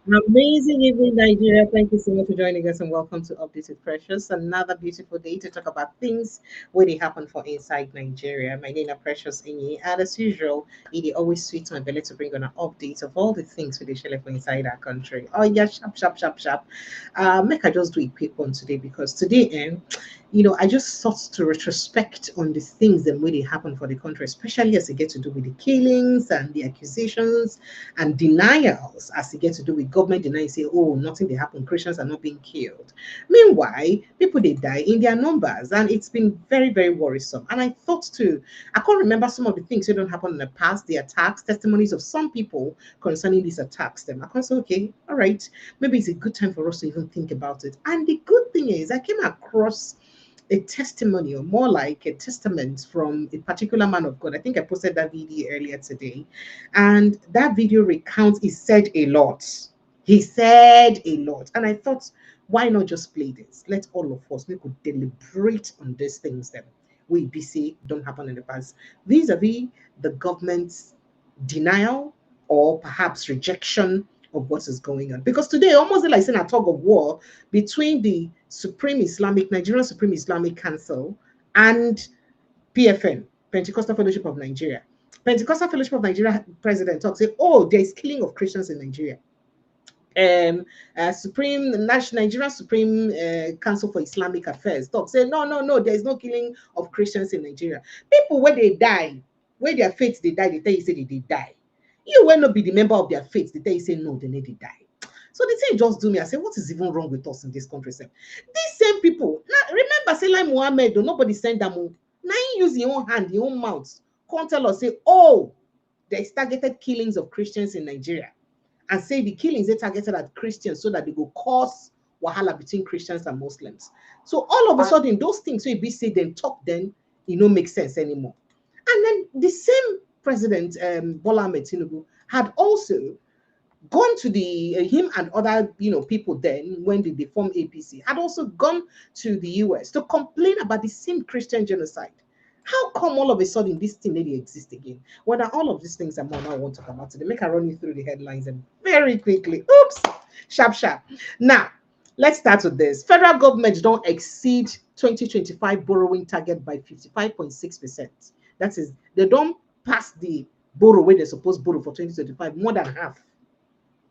Amazing evening, Nigeria. Thank you so much for joining us and welcome to Updated Precious. Another beautiful day to talk about things where they happen for inside Nigeria. My name is Precious Inyi, and as usual, it is always sweet my belly to bring on an update of all the things we share for inside our country. Oh, yeah, sharp, sharp, sharp, sharp. Make I just do a quick one today because today, I just thought to retrospect on the things that really happen for the country, especially as it get to do with the killings and the accusations and denials as it gets to do with government denying, say, oh, nothing they happen, Christians are not being killed. Meanwhile, people they die in their numbers, and it's been very, very worrisome. And I thought too, I can't remember some of the things that don't happen in the past, the attacks, testimonies of some people concerning these attacks. Them, I can't say, okay, all right, maybe it's a good time for us to even think about it. And the good thing is, I came across a testimony or more like a testament from a particular man of God. I think I posted that video earlier today. And that video recounts, he said a lot. He said a lot. And I thought, why not just play this? Let all of us, we could deliberate on these things that we BC don't happen in the past. Vis-a-vis the government's denial or perhaps rejection of what is going on. Because today, almost like saying a tug of war between the Nigerian Supreme Islamic Council and PFN, Pentecostal Fellowship of Nigeria. Pentecostal Fellowship of Nigeria president talks, say, oh, there's killing of Christians in Nigeria. Nigerian Supreme Council for Islamic Affairs talk say no, there is no killing of Christians in Nigeria. People where they die, where their faith they die, they tell you say they die. You will not be the member of their faith, they tell you say no, they need to die. So the thing just do me. I say, what is even wrong with us in this country? Sir? These same people. Now remember, say like Muhammad, nobody send them. Now he use your own hand, your own mouth. Can't tell us, say, oh, there's targeted killings of Christians in Nigeria. And say the killings they targeted at Christians so that they will cause wahala between Christians and Muslims. So all of a sudden, those things so be say then talk then, make sense anymore. And then the same president, Bola Ahmed Tinubu, had also gone to the him and other people then when they formed APC had also gone to the US to complain about the same Christian genocide. How come all of a sudden this thing really exists again? Well, now all of these things are more now I want to come out today. Make I run you through the headlines and very quickly. Oops, sharp, sharp. Now, let's start with this. Federal government don't exceed 2025 borrowing target by 55.6%. That is, they don't pass the borrow where they're supposed to borrow for 2025, more than half.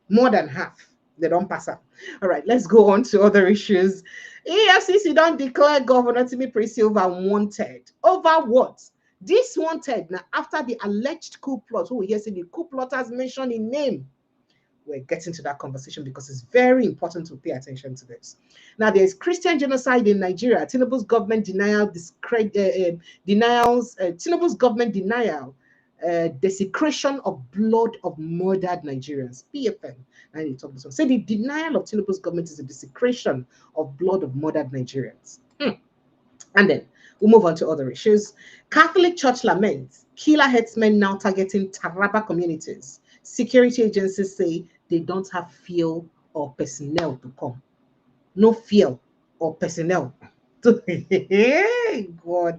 More than half. They don't pass up. All right, let's go on to other issues. EFCC don't declare Governor Timipre Sylva wanted. Over what? This wanted now after the alleged coup plot. Who we hear say the coup plotters mentioned in name. We're getting to that conversation because it's very important to pay attention to this. Now, there's Christian genocide in Nigeria. Tinubu's government Tinubu's government denial desecration of blood of murdered Nigerians. PFN. And he talked this one. Say the denial of Tinubu's government is a desecration of blood of murdered Nigerians. And then we'll move on to other issues. Catholic Church laments killer headsmen now targeting Taraba communities. Security agencies say they don't have fuel or personnel to come. No fuel or personnel. God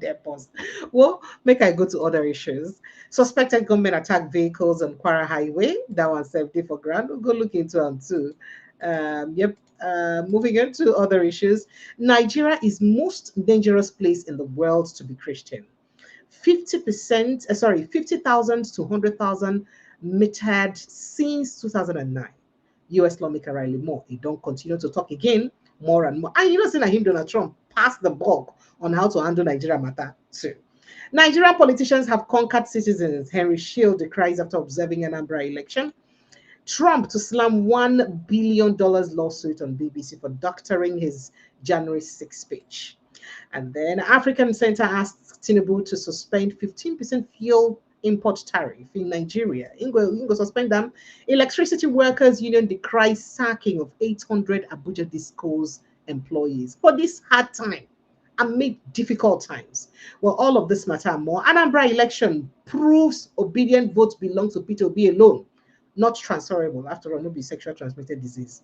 help us. Well, make I go to other issues. Suspected gunmen attack vehicles on Kwara Highway. That one's safety for ground. We'll go look into them too. Yep. Moving on to other issues. Nigeria is most dangerous place in the world to be Christian. 50%, 50,000 to 100,000 metered since 2009. US lawmaker Riley Moore, he don't continue to talk again more and more. And you know, saying that him, Donald Trump, passed the buck on how to handle Nigeria matter too. Nigerian politicians have conquered citizens. Henry Shield decries after observing an Anambra election. Trump to slam $1 billion lawsuit on BBC for doctoring his January 6th speech. And then African Center asked Tinubu to suspend 15% fuel import tariff in Nigeria. Ingo suspend them. Electricity Workers Union decries sacking of 800 Abuja Discos employees for this hard time amid difficult times. Well, all of this matter and more. Anambra election proves obedient votes belong to Peter Obi alone. not transferable. After all, no be sexual transmitted disease.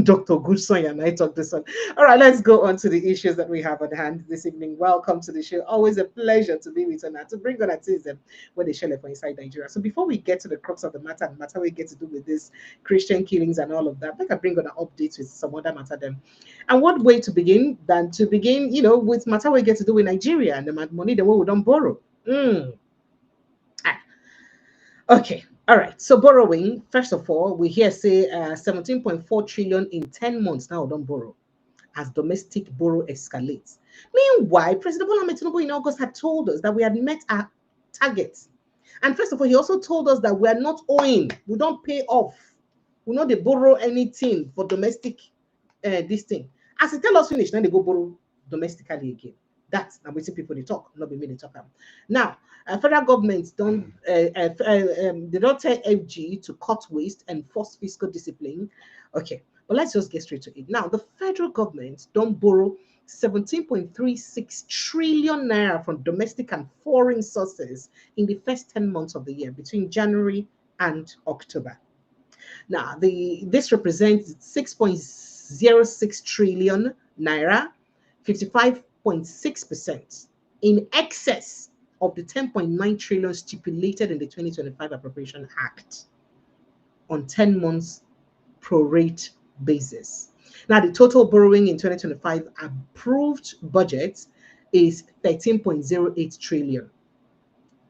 Dr. Goodson and I talk this one. All right, let's go on to the issues that we have at hand this evening. Welcome to the show. Always a pleasure to be with you now, to bring on atheism when they share for inside Nigeria. So before we get to the crux of the matter and matter we get to do with this Christian killings and all of that, I bring on an update with some other matter them. And what way to begin than to begin, with matter we get to do with Nigeria and the money that we don't borrow. Okay. All right. So borrowing, first of all, we here say 17.4 trillion in 10 months now don't borrow as domestic borrow escalates. Meanwhile, President Bola Ahmed Tinubu in August had told us that we had met our targets. And first of all, he also told us that we are not owing. We don't pay off. We not they borrow anything for domestic this thing. As he tell us finish, then they go borrow domestically again. That's now waiting people they talk, not be me they talk about. Now, federal governments don't they don't tell FG to cut waste and force fiscal discipline. Okay, but let's just get straight to it. Now, the federal government don't borrow 17.36 trillion naira from domestic and foreign sources in the first 10 months of the year between January and October. Now, this represents 6.06 trillion naira, 55.6% in excess of the 10.9 trillion stipulated in the 2025 Appropriation Act on 10 months prorate basis. Now, the total borrowing in 2025 approved budget is 13.08 trillion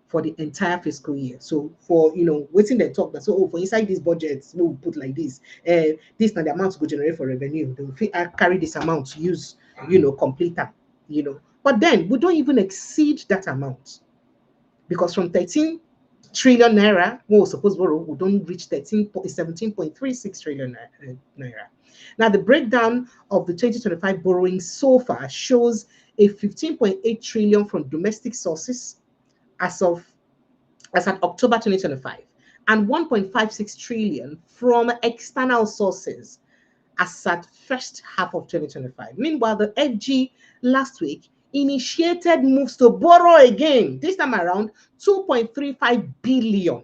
for the entire fiscal year. So for waiting they talk that so for inside these budgets we will put like this, this now the amount to go generate for revenue. They will carry this amount to use, complete that, But then we don't even exceed that amount because from 13 trillion naira, we were supposed to borrow, we don't reach 17.36 trillion naira. Now, the breakdown of the 2025 borrowing so far shows a 15.8 trillion from domestic sources as at October 2025, and 1.56 trillion from external sources as at first half of 2025. Meanwhile, the FG last week initiated moves to borrow again, this time around 2.35 billion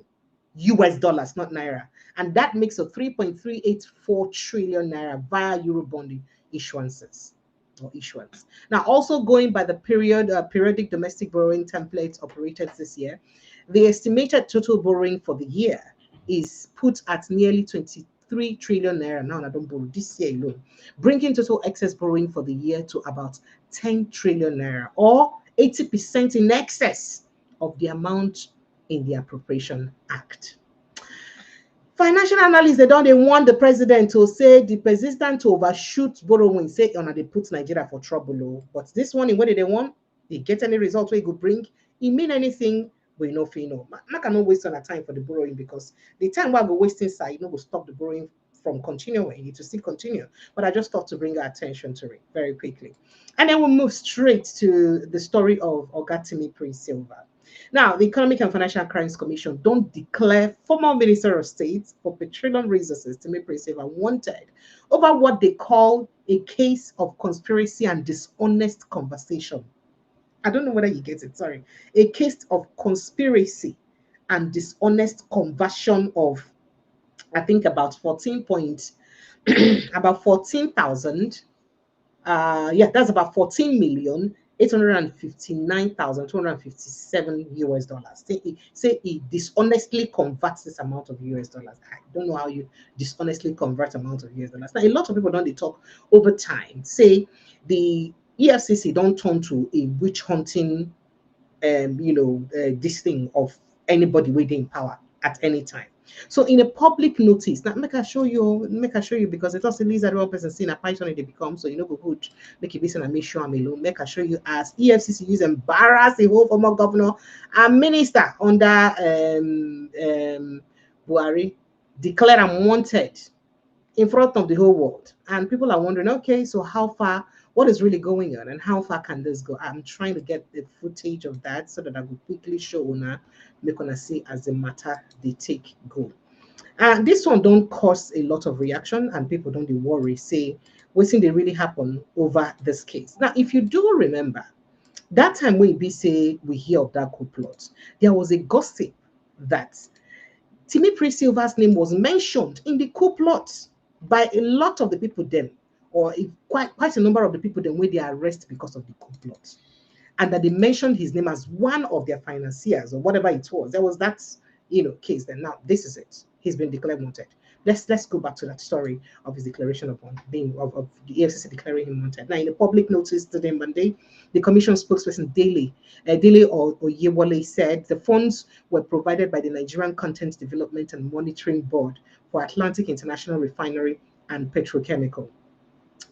US dollars, not naira. And that makes a 3.384 trillion naira via Eurobond issuances. Or issuance. Now, also going by the periodic domestic borrowing templates operated this year, the estimated total borrowing for the year is put at nearly 23 trillion naira. Now, I don't borrow this year alone, bringing total excess borrowing for the year to about 10 trillion naira, or 80% in excess of the amount in the Appropriation Act. Financial analysts, they want the president to say the persistent to overshoot borrowing, say they put Nigeria for trouble. But this one, what did they want? They get any result where it could bring? It mean anything? We know. I cannot waste on a time for the borrowing because the time while we're wasting side, will stop the borrowing from continuing. It will still continue. But I just thought to bring our attention to it very quickly. And then we'll move straight to the story of Timipre Sylva. Now, the Economic and Financial Crimes Commission don't declare former Minister of State for Petroleum Resources, Timipre Sylva, wanted over what they call a case of conspiracy and dishonest conversation. I don't know whether you get it, sorry. A case of conspiracy and dishonest conversion of, I think, about 14,000. That's about 14,859,257 US dollars. Say he dishonestly converts this amount of US dollars. I don't know how you dishonestly convert amount of US dollars. Now, a lot of people don't talk over time. Say the EFCC don't turn to a witch hunting, this thing of anybody within power at any time. So in a public notice, now make I show you because it also leads that one person seeing a python they become, so go good, make it listen and make sure I'm alone. Make I show you as EFCC use embarrass the whole former governor and minister under Buhari, declare unwanted in front of the whole world. And people are wondering, okay, so how far, what is really going on and how far can this go? I'm trying to get the footage of that so that I will quickly show Una, make Una see as the matter they take go. And this one don't cause a lot of reaction and people don't worry, say, what's they really happen over this case. Now, if you do remember, that time when we hear of that coup plot, there was a gossip that Timipre Sylva's name was mentioned in the coup plot by a lot of the people then, or quite a number of the people then where they arrested because of the coup plot. And that they mentioned his name as one of their financiers or whatever it was. There was that, case. Then now this is it. He's been declared wanted. Let's go back to that story of his declaration of the EFCC declaring him wanted. Now, in a public notice today, Monday, the Commission spokesperson Dele Oyewole said the funds were provided by the Nigerian Content Development and Monitoring Board for Atlantic International Refinery and Petrochemical.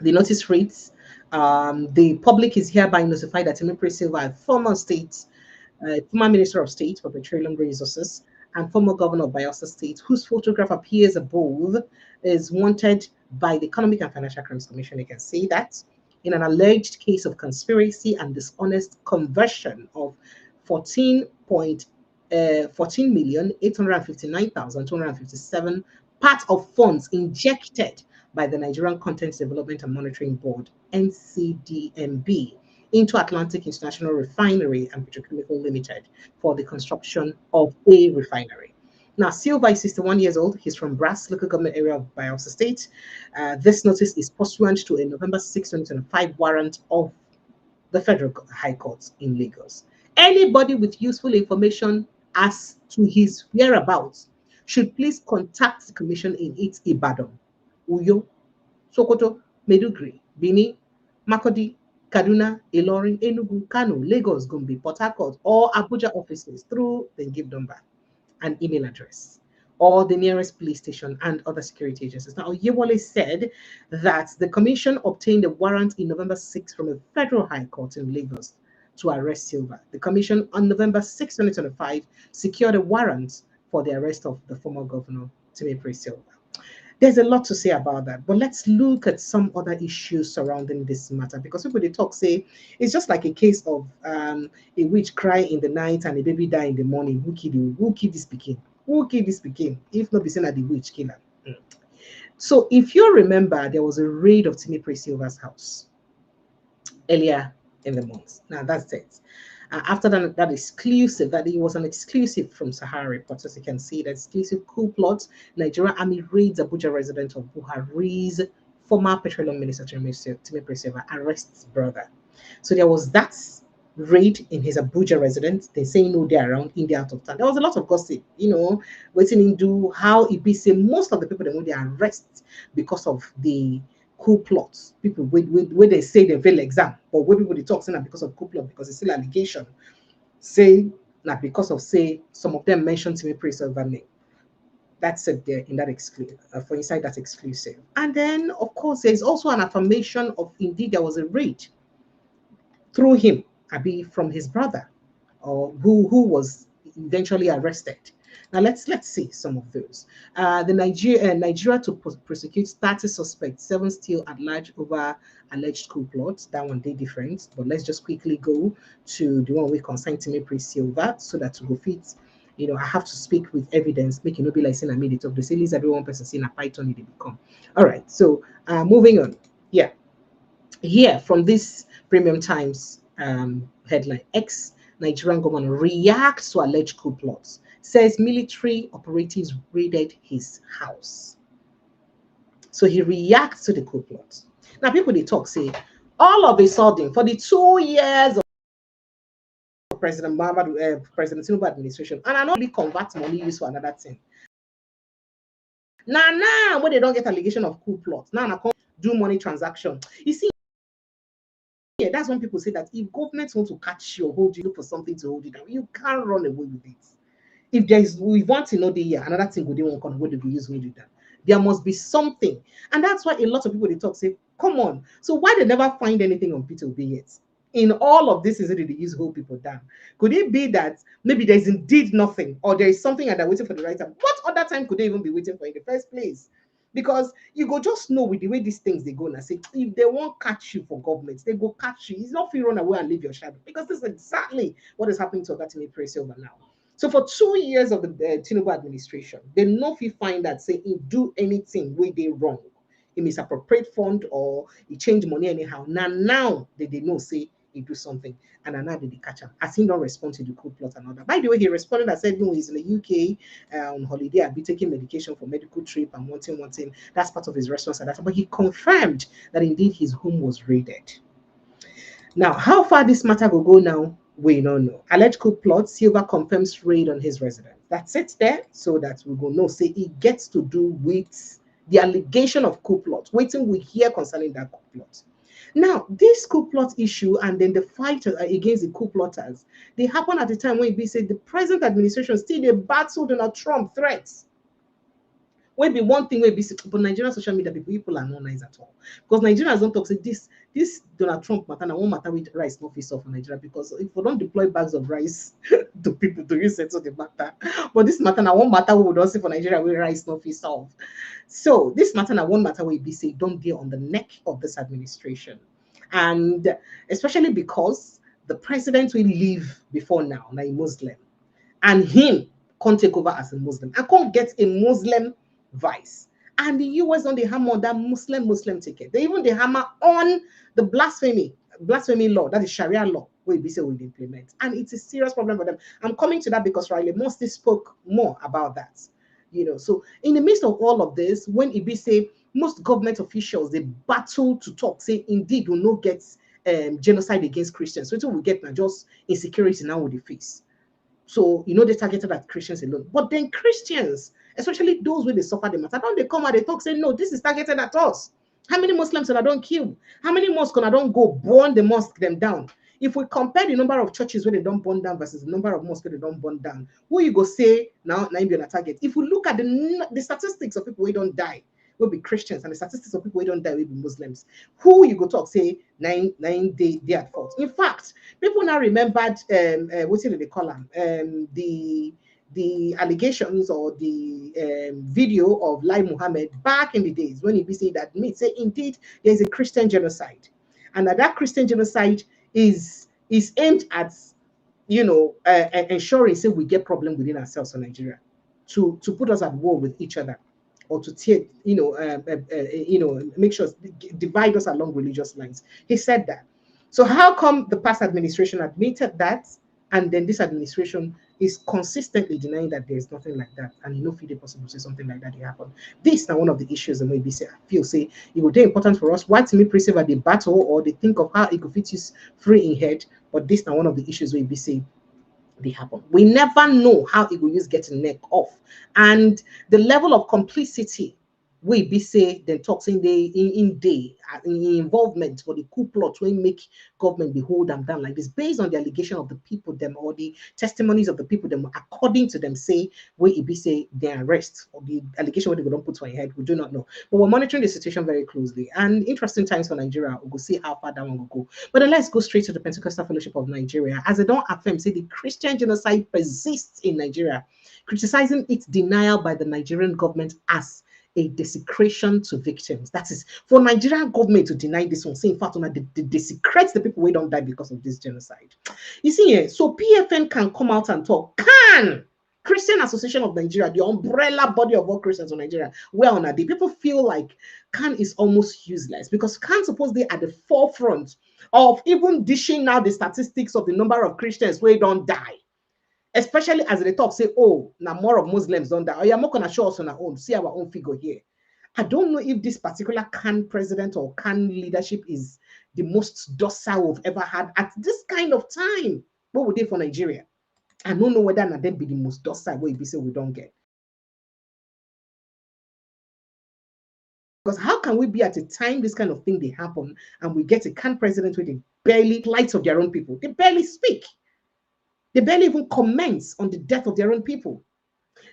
The notice reads, the public is hereby notified that Timipre Sylva, a former Minister of State for Petroleum Resources and former Governor of Bayelsa State, whose photograph appears above, is wanted by the Economic and Financial Crimes Commission. You can see that in an alleged case of conspiracy and dishonest conversion of 14,859,257 part of funds injected by the Nigerian Content Development and Monitoring Board, NCDMB, into Atlantic International Refinery and Petrochemical Limited for the construction of a refinery. Now, Sylva is 61 years old. He's from Brass, local government area of Bayelsa State. This notice is pursuant to a November 6, 2025 warrant of the Federal High Court in Lagos. Anybody with useful information as to his whereabouts should please contact the Commission in its Ibadan, Uyo, Sokoto, Maiduguri, Bini, Makurdi, Kaduna, Ilorin, Enugu, Kano, Lagos, Gombe, Port Harcourt, or Abuja offices through the give number and email address, or the nearest police station and other security agencies. Now, Oyewole said that the Commission obtained a warrant in November 6 from a federal high court in Lagos to arrest Sylva. The Commission on November 6, 2025, secured a warrant for the arrest of the former governor, Timipre Sylva. There's a lot to say about that, but let's look at some other issues surrounding this matter, because people they talk say it's just like a case of a witch cry in the night and a baby die in the morning. Who killed you? Who killed this pikin? Who killed this pikin? If not be seen at the witch killer. So if you remember, there was a raid of Timipre Sylva's house earlier in the month. Now that's it. After that exclusive, that it was an exclusive from Sahara Reporters, you can see that exclusive coup plot. Nigerian army raids Abuja resident of Buhari's former petroleum minister Timipre Sylva, arrests brother. So there was that raid in his Abuja residence. They say no, they're around, in the out of town. There was a lot of gossip, waiting into how it be say most of the people that know they arrest because of the coup plots. People where they say they fail exam, but where people they talk say not because of coup plot, because it's still allegation. Say not because of some of them mentioned Timipre Sylva name. That's it there in that exclusive for inside that exclusive. And then of course there's also an affirmation of indeed there was a raid through him, from his brother, or who was eventually arrested. Now let's see some of those. The Nigeria to prosecute 30 suspects, 7 still at large over alleged coup plot. That one they different, but let's just quickly go to the one we concern Timipre Sylva, so that to go fit. I have to speak with evidence, make it not be like saying I made it up. The say every one person saying a python they become. All right, so moving on. Yeah, here from this Premium Times headline: Nigerian government reacts to alleged coup plots, says military operatives raided his house. So he reacts to the coup plots. Now people they talk say all of a sudden for the 2 years of President Tinubu administration, and I not really convert money used for another thing. Now when they don't get allegation of coup plot, now I can't do money transaction. You see, yeah, that's when people say that if government want to catch you or hold you, look for something to hold you down, you can't run away with it. If we want to know the year, another thing they won't come, what they use hold you down. There must be something, and that's why a lot of people they talk say, come on. So why they never find anything on Peter Obi yet? In all of this, is it they use hold people down? Could it be that maybe there's indeed nothing, or there is something and they're waiting for the right time? What other time could they even be waiting for in the first place? Because you go just know with the way these things they go and say, if they won't catch you for government, they go catch you. It's not for you run away and leave your shadow, because this is exactly what is happening to Timipre Sylva now. So for 2 years of the Tinubu administration, they know if you find that say he do anything where they wrong, he misappropriate fund or he change money anyhow. Now they know say he do something, and now they catch him. As he don't respond to the coup plot and all that. By the way, he responded and said, no, he's in the UK on holiday. I'll be taking medication for medical trip and wanting. That's part of his response and that. But he confirmed that indeed his home was raided. Now, how far this matter will go now, we don't know. Alleged coup plot, Sylva confirms raid on his residence. That's it there, so that we go know. Say it gets to do with the allegation of coup plot. Waiting we hear concerning that coup plot. Now, this coup plot issue and then the fight against the coup plotters, they happen at the time when it said the present administration still a battle Donald Trump threats. Will be one thing will be, but Nigerian social media people are not nice at all, because Nigerians don't talk say this Donald Trump matter and won't matter with rice no face off for Nigeria, because if we don't deploy bags of rice to people to use settle the matter, but this matter now won't matter we would also for Nigeria with rice no face off. So this matter now won't matter will be say don't deal on the neck of this administration, and especially because the president will leave before now a Muslim, and him can't take over as a Muslim. I can't get a Muslim vice. And the US on the hammer on that Muslim ticket. They even the hammer on the blasphemy law, that is Sharia law, where BC will implement. And it's a serious problem for them. I'm coming to that because Riley Mosty spoke more about that. So in the midst of all of this, when Ibi say most government officials they battle to talk, say indeed will not get genocide against Christians. So we get now just insecurity now with the face. So they targeted at Christians alone. But then Christians, especially those where they suffer the matter, don't they come and they talk, say, no, this is targeted at us. How many Muslims can I don't kill? How many mosques can I don't go burn the mosque them down? If we compare the number of churches where they don't burn down versus the number of mosques where they don't burn down, who you go say now be on a target? If we look at the statistics of people who don't die, will be Christians, and the statistics of people who don't die will be Muslims. Who you go talk say nine they at fault. In fact, people now remembered what did they call them? The allegations or the video of Lai Muhammad back in the days when he be saying that say indeed there is a Christian genocide, and that Christian genocide is aimed at ensuring say we get problem within ourselves in Nigeria to put us at war with each other, or to tear, make sure divide us along religious lines. He said that. So how come the past administration admitted that, and then this administration is consistently denying that there is nothing like that, and feel it possible to say something like that happen? This is now one of the issues that maybe say I feel say it would be important for us. Why Timipre Sylva the battle, or they think of how it could fit his free in head, but this now one of the issues where we say they happen. We never know how it will use getting neck off, and the level of complicity we be say then talking in involvement for the coup plot will make government be hold them down like this based on the allegation of the people them, or the testimonies of the people them, according to them say where it be say their arrest, or the allegation where they don't put to my head, we do not know. But we're monitoring the situation very closely, and interesting times for Nigeria. We'll see how far that one will go. But then let's go straight to the Pentecostal Fellowship of Nigeria, as they don't affirm say the Christian genocide persists in Nigeria, criticizing its denial by the Nigerian government as a desecration to victims. That is for Nigerian government to deny this one, saying in fact they desecrate the people who don't die because of this genocide. You see, so PFN can come out and talk. Can Christian Association of Nigeria, the umbrella body of all Christians in Nigeria, where on a day people feel like CAN is almost useless, because CAN supposedly at the forefront of even dishing out the statistics of the number of Christians who don't die. Especially as they talk, say, oh, now more of Muslims don't die. Oh, you're not going to show us on our own, see our own figure here. I don't know if this particular CAN president or CAN leadership is the most docile we've ever had at this kind of time. What would they for Nigeria? I don't know whether or not they'd be the most docile way we say we don't get. Because how can we be at a time this kind of thing they happen and we get a CAN president with the barely lights of their own people? They barely speak. They barely even comment on the death of their own people.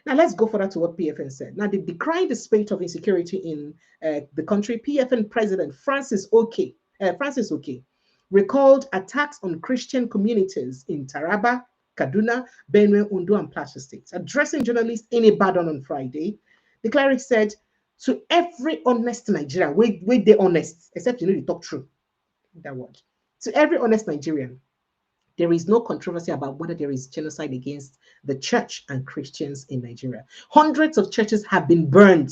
Now, let's go further to what PFN said. Now, they decrying the spate of insecurity in the country. PFN President Francis Oke recalled attacks on Christian communities in Taraba, Kaduna, Benue, Ondo, and Plateau states. Addressing journalists in Ibadan on Friday, the cleric said, to every honest Nigerian, wait, they honest, except they talk true. That word. To every honest Nigerian, there is no controversy about whether there is genocide against the church and Christians in Nigeria. Hundreds of churches have been burned,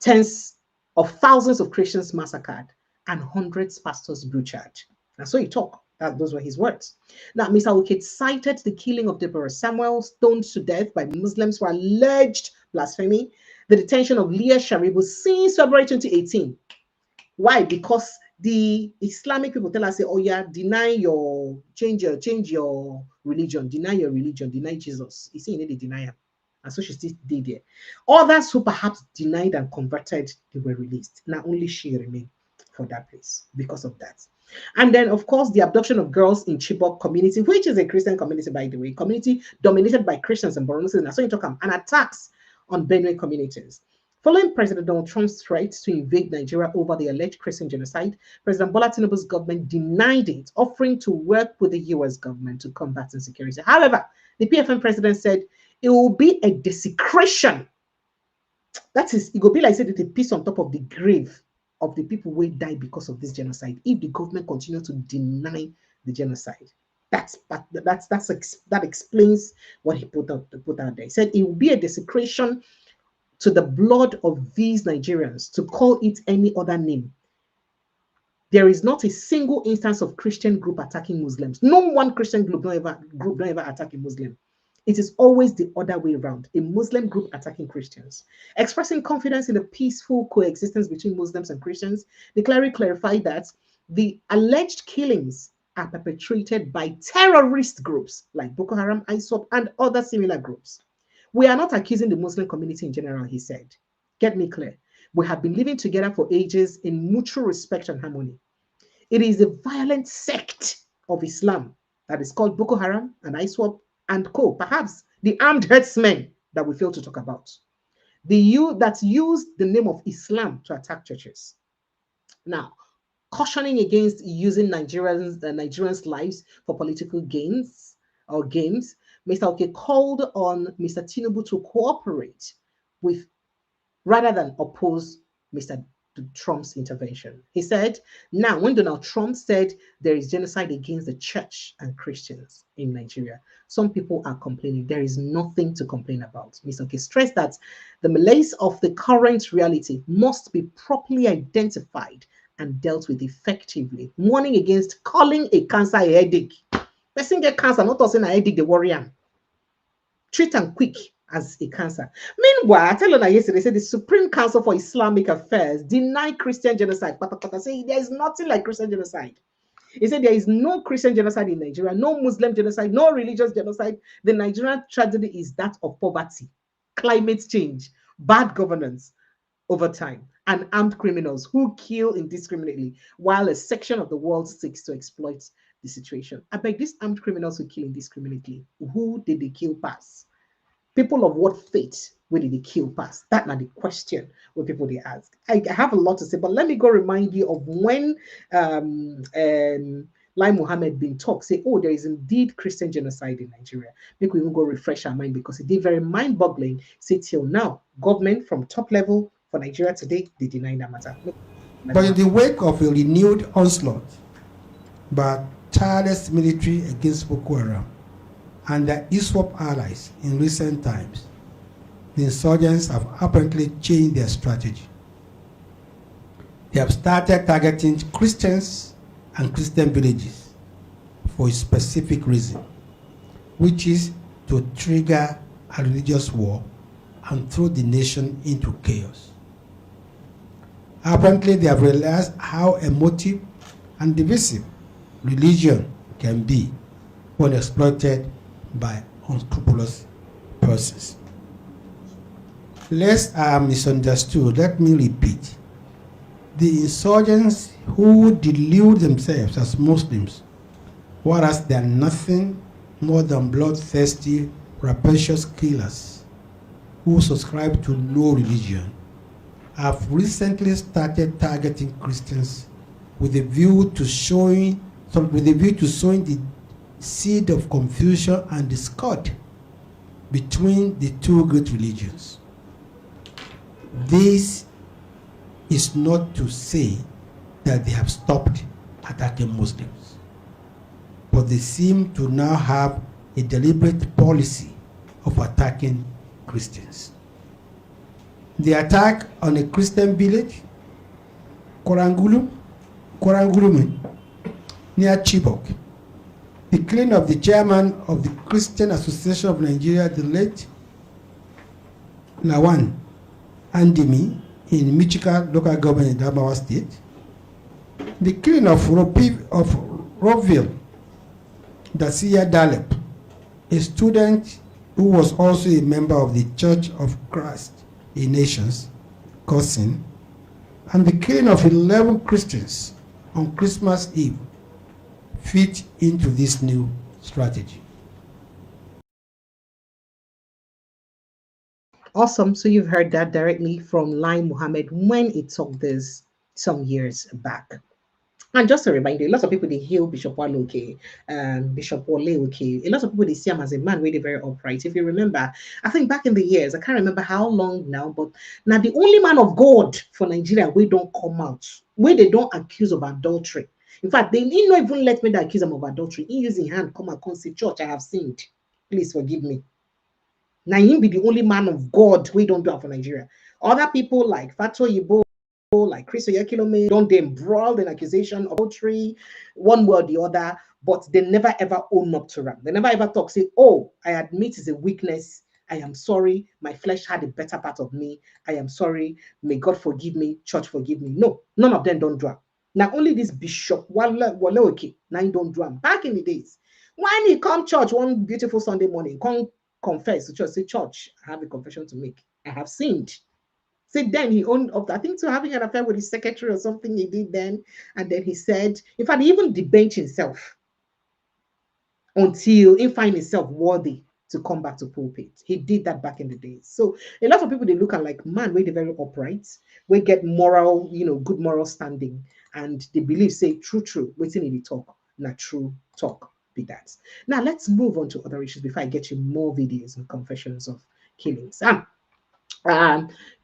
tens of thousands of Christians massacred, and hundreds of pastors butchered. And so you talk. Those were his words. Now, Mr. Okit cited the killing of Deborah Samuel, stoned to death by Muslims for alleged blasphemy, the detention of Leah Sharibu since February 2018. Why? Because the Islamic people tell us, say, oh yeah, change your religion, deny your religion, deny Jesus. You see, they deny him. And so she still did there. Others who perhaps denied and converted, they were released. Now only she remained for that place because of that. And then, of course, the abduction of girls in Chibok community, which is a Christian community, by the way, community dominated by Christians and Borno State, so you talk and attacks on Benue communities. Following President Donald Trump's threat to invade Nigeria over the alleged Christian genocide, President Bola Tinubu's government denied it, offering to work with the US government to combat insecurity. However, the PFM president said it will be a desecration. That is, it will be like said a piece on top of the grave of the people who died because of this genocide if the government continues to deny the genocide. That explains what he put out there. He said it will be a desecration to the blood of these Nigerians to call it any other name. There is not a single instance of Christian group attacking Muslims. No one Christian group don't ever attack a Muslim. It is always the other way around, a Muslim group attacking Christians. Expressing confidence in the peaceful coexistence between Muslims and Christians, the cleric clarified that the alleged killings are perpetrated by terrorist groups like Boko Haram, ISWAP, and other similar groups. We are not accusing the Muslim community in general, he said. Get me clear. We have been living together for ages in mutual respect and harmony. It is the violent sect of Islam that is called Boko Haram and ISWAP and co, perhaps the armed herdsmen that we fail to talk about. That used the name of Islam to attack churches. Now, cautioning against using Nigerians' lives for political gains or games, Mr. Oke called on Mr. Tinubu to cooperate with rather than oppose Mr. Trump's intervention. He said, now, when Donald Trump said there is genocide against the church and Christians in Nigeria, some people are complaining. There is nothing to complain about. Mr. Oke stressed that the malaise of the current reality must be properly identified and dealt with effectively, warning against calling a cancer a headache. Person get cancer, not also a headache, the warrior. Treat and quick as a cancer. Meanwhile, I tell you yesterday, they said the Supreme Council for Islamic Affairs denied Christian genocide. Say there is nothing like Christian genocide. He said there is no Christian genocide in Nigeria, no Muslim genocide, no religious genocide. The Nigerian tragedy is that of poverty, climate change, bad governance over time, and armed criminals who kill indiscriminately while a section of the world seeks to exploit the situation. I beg, these armed criminals who kill indiscriminately, who did they kill past? People of what faith where did they kill past? That's not the question what people they ask. I have a lot to say, but let me go remind you of when Lai Mohammed bin talk, say, oh, there is indeed Christian genocide in Nigeria. Make we even go refresh our mind because it did very mind-boggling. Say till now, government from top level for Nigeria today, they deny that matter. But in the wake of a renewed onslaught by tireless military against Boko Haram and their ISWAP allies in recent times, the insurgents have apparently changed their strategy. They have started targeting Christians and Christian villages for a specific reason, which is to trigger a religious war and throw the nation into chaos. Apparently, they have realized how emotive and divisive religion can be when exploited by unscrupulous persons. Lest I am misunderstood, let me repeat. The insurgents who delude themselves as Muslims, whereas they are nothing more than bloodthirsty, rapacious killers who subscribe to no religion, have recently started targeting Christians with a view to sowing the seed of confusion and discord between the two great religions. This is not to say that they have stopped attacking Muslims, but they seem to now have a deliberate policy of attacking Christians. The attack on a Christian village, Korangulum, near Chibok, the killing of the chairman of the Christian Association of Nigeria, the late Lawan Andimi, in Michika local government in Adamawa State, the killing of Roville Dacia Dalep, a student who was also a member of the Church of Christ in Nations, cousin, and the killing of 11 Christians on Christmas Eve fit into this new strategy. Awesome. So you've heard that directly from Lai Mohammed when he talked this some years back. And just a reminder, a lot of people they hail Bishop Waloke, Bishop Wale, okay. A lot of people they see him as a man really very upright. If you remember, I think back in the years, I can't remember how long now, but now the only man of God for Nigeria we don't come out, where they don't accuse of adultery. In fact, they didn't even let me accuse him of adultery. He using hand come and say, "Church, I have sinned. Please forgive me." Now him be the only man of God we don't do it for Nigeria. Other people like Fato Yibo, like Chris Oyekilome, don't they embroiled in accusation of adultery, one way or the other, but they never ever own up to them. They never ever talk, say, "Oh, I admit it's a weakness. I am sorry. My flesh had a better part of me. I am sorry. May God forgive me. Church forgive me." No, none of them don't do it. Now only this Bishop Waleoke, now he don't do it. Back in the days, when he come church one beautiful Sunday morning, come confess to church, say, "Church, I have a confession to make. I have sinned." So then he owned up, I think, to having an affair with his secretary or something he did then. And then he said, in fact, he even debanked himself until he find himself worthy to come back to pulpit. He did that back in the days. So a lot of people, they look at like, man, where they're very upright, we get moral, good moral standing. And they believe, say, true, waiting in the talk, not true talk. Be that. Now let's move on to other issues before I get you more videos and confessions of killings.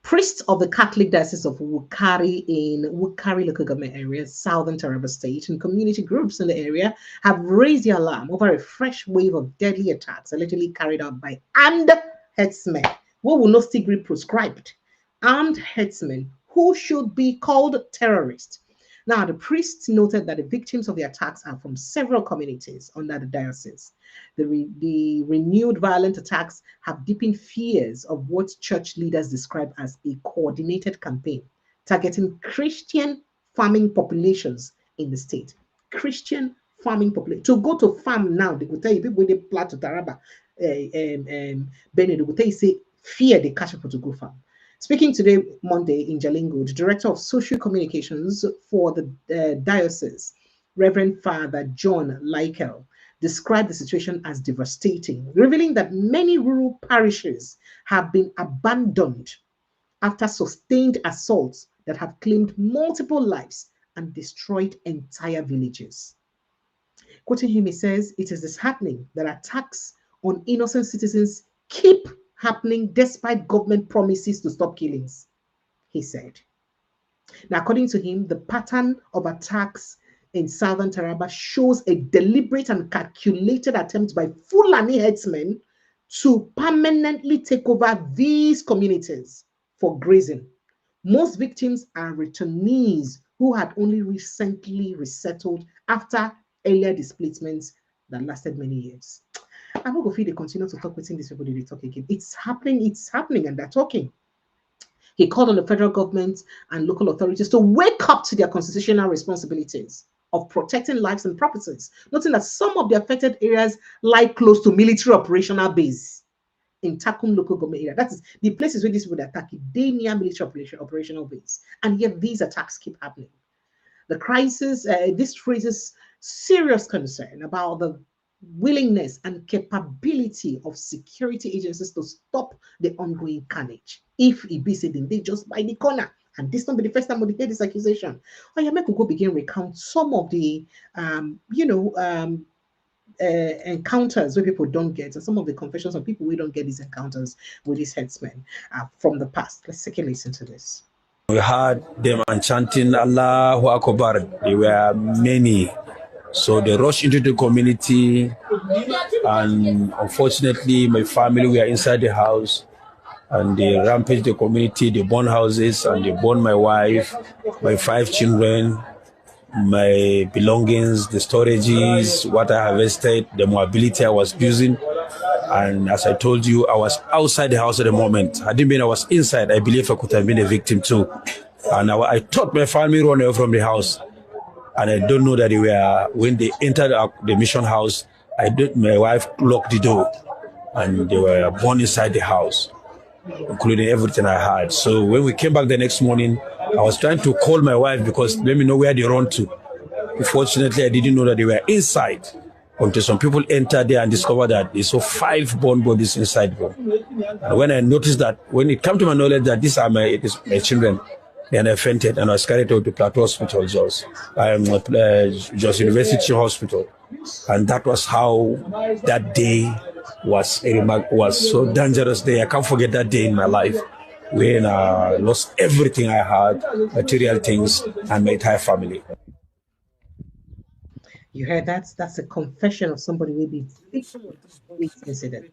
Priests of the Catholic Diocese of Wukari in Wukari local government area, southern Taraba State, and community groups in the area have raised the alarm over a fresh wave of deadly attacks allegedly carried out by armed headsmen who will not still be proscribed. Armed headsmen who should be called terrorists. Now, the priests noted that the victims of the attacks are from several communities under the diocese. The renewed violent attacks have deepened fears of what church leaders describe as a coordinated campaign targeting Christian farming populations in the state. Christian farming population. To go to farm now, they will tell you people when they plant to Taraba, Benin, they will tell you, say, fear they catch people to go farm. Speaking today, Monday, in Jalingo, the Director of Social Communications for the diocese, Reverend Father John Lykel, described the situation as devastating, revealing that many rural parishes have been abandoned after sustained assaults that have claimed multiple lives and destroyed entire villages. Quoting him, he says, "It is disheartening that attacks on innocent citizens keep happening despite government promises to stop killings," he said. Now, according to him, the pattern of attacks in southern Taraba shows a deliberate and calculated attempt by Fulani headsmen to permanently take over these communities for grazing. Most victims are returnees who had only recently resettled after earlier displacements that lasted many years. I'm not going to continue to talk within these people, they talk again. It's happening, and they're talking. He called on the federal government and local authorities to wake up to their constitutional responsibilities of protecting lives and properties, noting that some of the affected areas lie close to military operational base in Takum local government area. That is the places where these people attack, they near military operational base, and yet these attacks keep happening. The crisis, this raises serious concern about the willingness and capability of security agencies to stop the ongoing carnage. If it be said they just by the corner, and this not be the first time we hear this accusation. Oh yeah, make we go begin recount some of the encounters where people don't get, and some of the confessions of people who don't get these encounters with these headsmen from the past. Let's take a listen to this. We heard them chanting Allahu Akbar. There were many. So they rushed into the community, and unfortunately, my family were inside the house, and they rampaged the community, they burned houses, and they burned my wife, my 5 children. my belongings, the storages, what I harvested, the mobility I was using. And as I told you, I was outside the house at the moment. I didn't mean I was inside. I believe I could have been a victim too. And I thought my family ran away from the house. And I don't know that they were, when they entered the mission house, my wife locked the door and they were born inside the house, including everything I had. So when we came back the next morning, I was trying to call my wife because let me know where they run to. Unfortunately, I didn't know that they were inside until some people entered there and discovered that they saw 5 born bodies inside them. And when I noticed that, when it came to my knowledge that these are my children, then I fainted and I was carried to Plateau Hospital, Jos University Hospital. And that was how that day was so dangerous day. I can't forget that day in my life when I lost everything I had, material things, and my entire family. You heard that? That's a confession of somebody who will be victim of this incident.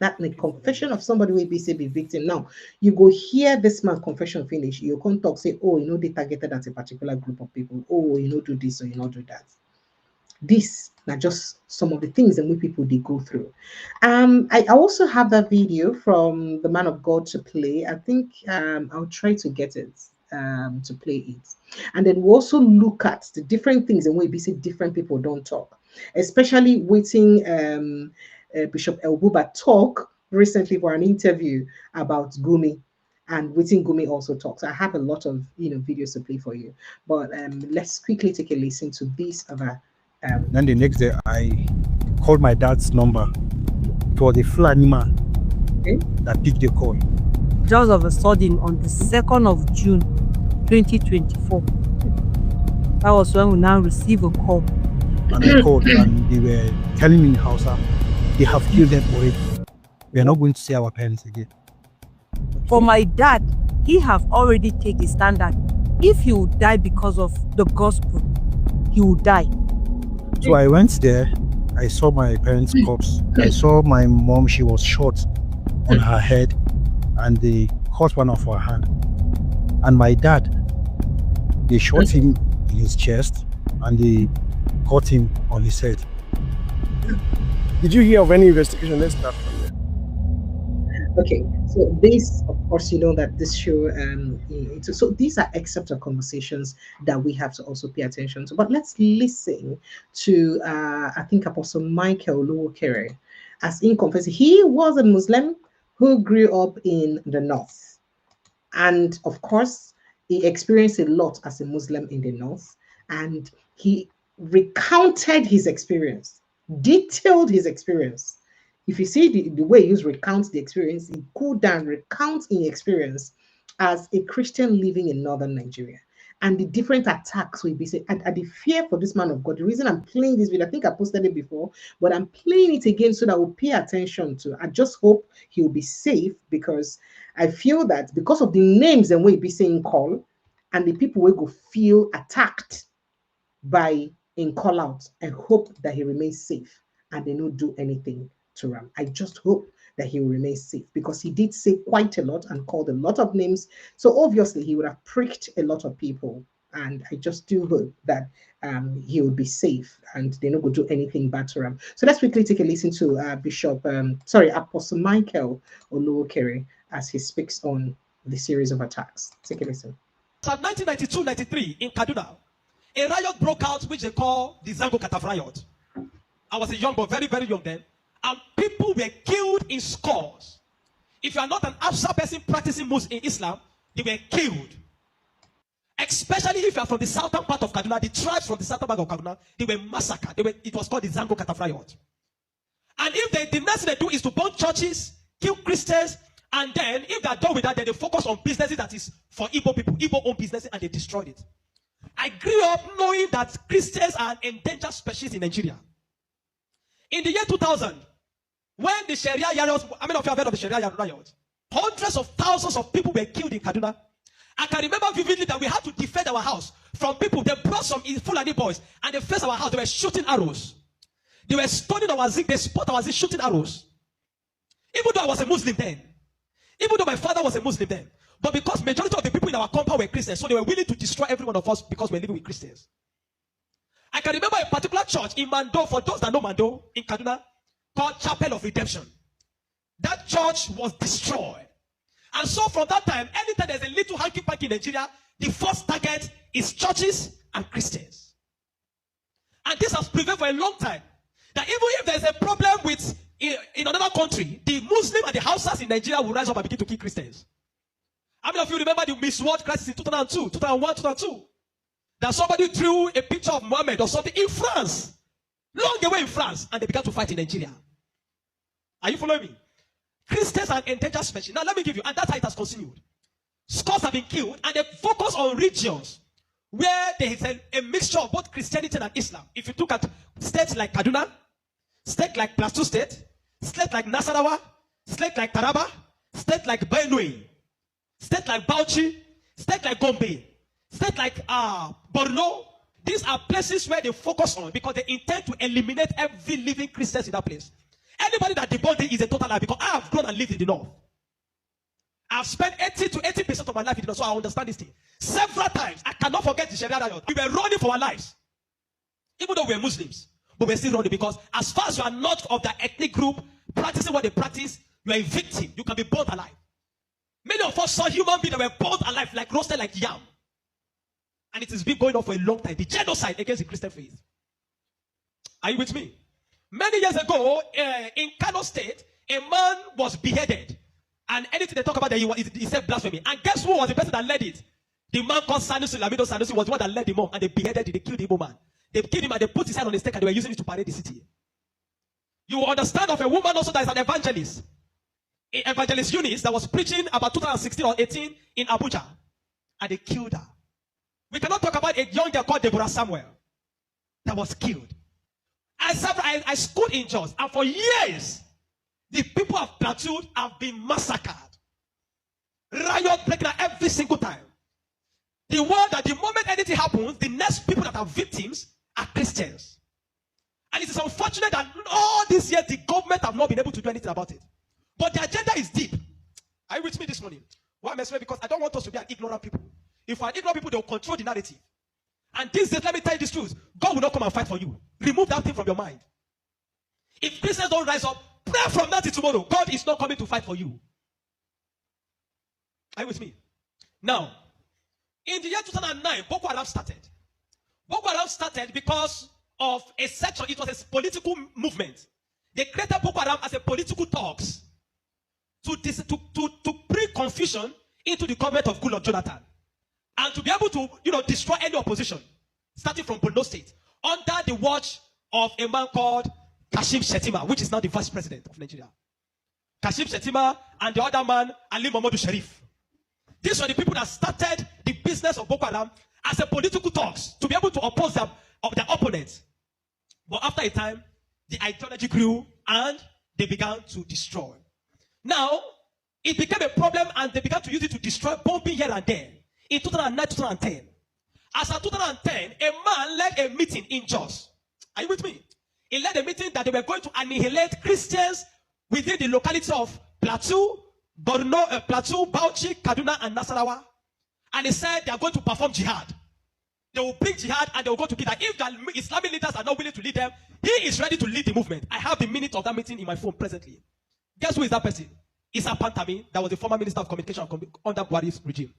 That's the confession of somebody who will be victim. Now, you go hear this man confession finish, you can't talk, say, oh, they targeted at a particular group of people. Oh, do this or do that. This are just some of the things that we people they go through. I also have that video from the man of God to play. I think I'll try to get it to play it. And then we'll also look at the different things and we see different people don't talk, especially waiting Bishop Elbuba talk recently for an interview about Gumi, and waiting Gumi also talks. I have a lot of videos to play for you, but let's quickly take a listen to this other. Then the next day, I called my dad's number. It was a Fulani man that picked the call. Just of a sudden, on the 2nd of June, 2024, that was when we now received a call. And I called, and they were telling me in Hausa, they have killed them already. We are not going to see our parents again. For my dad, he have already taken a stand that if he would die because of the gospel, he would die. So I went there, I saw my parents' corpse. I saw my mom, she was shot on her head and they cut one off her hand. And my dad, they shot him in his chest and they cut him on his head. Did you hear of any investigation? Let's start from there. Okay, so this, of course, that this show, so these are excerpts of conversations that we have to also pay attention to. But let's listen to, I think, Apostle Michael Oluwokere, as in confessing, he was a Muslim who grew up in the north. And of course, he experienced a lot as a Muslim in the north. And he recounted his experience, detailed his experience. If you see the way he recounts the experience, he go down, recounts in experience as a Christian living in northern Nigeria. And the different attacks will be said. And the fear for this man of God, the reason I'm playing this video, I think I posted it before, but I'm playing it again so that we'll pay attention to. I just hope he'll be safe, because I feel that because of the names and way be saying call, and the people will go feel attacked by in call out, I hope that he remains safe and they don't do anything to him. I just hope that he will remain safe, because he did say quite a lot and called a lot of names. So obviously he would have pricked a lot of people. And I just do hope that he will be safe and they're not going to do anything bad to him. So let's quickly take a listen to Apostle Michael Oluwokere as he speaks on the series of attacks. Take a listen. So 1992-93 in Kaduna, a riot broke out which they call the Zango Kataf riot. I was a young boy, very, very young then. And people were killed in scores. If you are not an Afsa person practicing Muslim in Islam, they were killed. Especially if you are from the southern part of Kaduna, the tribes from the southern part of Kaduna, they were massacred. It was called the Zango Kataf riot. And if the next thing they do is to burn churches, kill Christians, and then if they are done with that, then they focus on businesses that is for Igbo people, Igbo-owned businesses, and they destroyed it. I grew up knowing that Christians are an endangered species in Nigeria. In the year 2000, when the Sharia riots, how many of you have heard of the Sharia riot? Hundreds of thousands of people were killed in Kaduna. I can remember vividly that we had to defend our house from people. They brought some Fulani boys and they faced our house. They were shooting arrows. They were stoning our zinc. They spot our zinc, shooting arrows. Even though I was a Muslim then, even though my father was a Muslim then, but because majority of the people in our compound were Christians, so they were willing to destroy every one of us because we're living with Christians. I can remember a particular church in Mando, for those that know Mando, in Kaduna, called Chapel of Redemption. That church was destroyed. And so from that time, anytime there's a little hanky-panky in Nigeria, the first target is churches and Christians. And this has prevailed for a long time. That even if there's a problem with in another country, the Muslim and the Hausas in Nigeria will rise up and begin to kill Christians. How many of you remember the Miss World crisis in 2002, 2001, 2002? That somebody drew a picture of Muhammad or something in France, long away in France, and they began to fight in Nigeria. Are you following me? Christians are endangered species. Now let me give you, and that's how it has continued. Scores have been killed, and they focus on regions where there is a mixture of both Christianity and Islam. If you look at states like Kaduna, states like Plateau State, states like Nasarawa, states like Taraba, states like Benue, states like Bauchi, states like Gombe, states like Borno. These are places where they focus on because they intend to eliminate every living Christian in that place. Anybody that debunks it is a total lie, because I have grown and lived in the north. I've spent 80 to 80% of my life in the north, so I understand this thing. Several times, I cannot forget the Sharia riot. We were running for our lives. Even though we were Muslims, but we're still running, because as far as you are not of the ethnic group practicing what they practice, you are a victim. You can be burnt alive. Many of us saw human beings that were burnt alive, like roasted like yam. And it has been going on for a long time. The genocide against the Christian faith. Are you with me? Many years ago, in Kano State, a man was beheaded. And anything they talk about, he said blasphemy. And guess who was the person that led it? The man called Sanusi, Lamido Sanusi, was the one that led him on. And they beheaded him, they killed the Igbo man. They killed him and they put his head on the stake and they were using it to parade the city. You will understand of a woman also that is an evangelist. An evangelist Eunice that was preaching about 2016 or 18 in Abuja. And they killed her. We cannot talk about a young girl called Deborah Samuel that was killed. I schooled in Jos, and for years, the people of Plateau have been massacred. Riot breaking out every single time. The world that the moment anything happens, the next people that are victims are Christians. And it is unfortunate that all these years the government have not been able to do anything about it. But the agenda is deep. Are you with me this morning? Why am I saying? Because I don't want us to be an ignorant people. If we're ignorant people, they'll control the narrative. And these days, let me tell you this truth. God will not come and fight for you. Remove that thing from your mind. If Christians don't rise up, pray from now till tomorrow. God is not coming to fight for you. Are you with me? Now, in the year 2009, Boko Haram started. Boko Haram started because of a section. It was a political movement. They created Boko Haram as a political talks to bring confusion into the government of Goodluck Jonathan. And to be able to, destroy any opposition, starting from Borno State, under the watch of a man called Kashim Shettima, which is now the vice president of Nigeria. Kashim Shettima and the other man, Ali Mohammed Sharif. These were the people that started the business of Boko Haram as a political talks to be able to oppose their opponents. But after a time, the ideology grew and they began to destroy. Now, it became a problem and they began to use it to destroy, bombing here and there. In 2009, 2010. As of 2010, a man led a meeting in Jos. Are you with me? He led a meeting that they were going to annihilate Christians within the locality of Plateau, Borno, Plateau, Bauchi, Kaduna, and Nasarawa. And he said they are going to perform jihad. They will bring jihad and they will go to kill that. If the Islamic leaders are not willing to lead them, he is ready to lead the movement. I have the minute of that meeting in my phone presently. Guess who is that person? Issa Pantami, that was the former Minister of Communication under Buhari's regime.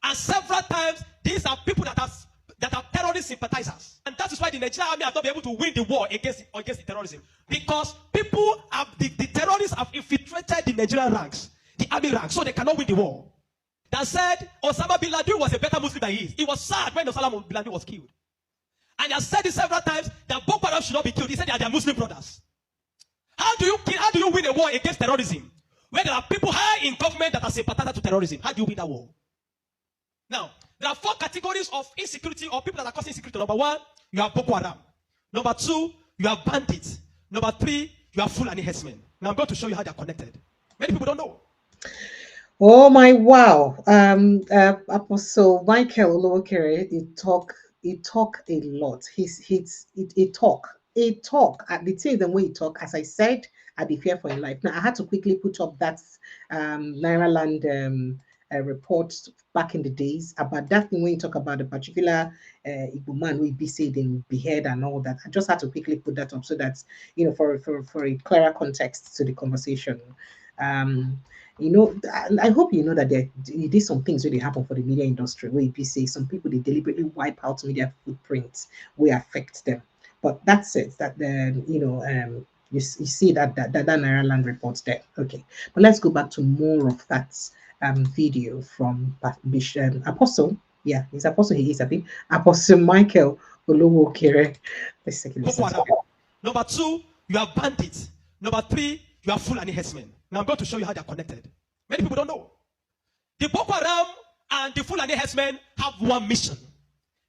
And several times, these are people that are terrorist sympathizers. And that is why the Nigerian army has not been able to win the war against the terrorism. Because people have, the terrorists have infiltrated the Nigerian ranks, the army ranks, so they cannot win the war. That said, Osama bin Laden was a better Muslim than he is. He was sad when Osama bin Laden was killed. And he has said it several times that Boko Haram should not be killed. He said they are their Muslim brothers. How do you win a war against terrorism? When there are people high in government that are sympathizers to terrorism, how do you win that war? Now, there are 4 categories of insecurity or people that are causing insecurity. Number 1, you have Boko Haram. Number 2, you have bandits. Number 3, you have Fulani herdsmen. Now I'm going to show you how they are connected. Many people don't know. Oh my wow. Apostle Michael Olowokere, he talk a lot. He talk. At the things the way he talk, as I said, I'd be fear for your life. Now I had to quickly put up that Naira Land reports back in the days about that thing when you talk about the particular Igbo man who be said in behead and all that. I just had to quickly put that up so that, you know, for a clearer context to the conversation. You know, I hope you know that there is some things really happen for the media industry where you say some people, they deliberately wipe out media footprints, will affect them. But that's it. That then, you know, you see that Naira Land report there. Okay, but let's go back to more of that video from Bishop Apostle. Yeah, he's Apostle. He is, I think, Apostle Michael Olowo Kere. Let's take a listen. Number 2, you have bandits. Number 3, you have Fulani herdsmen. Now I'm going to show you how they're connected. Many people don't know. The Boko Haram and the Fulani herdsmen have one mission.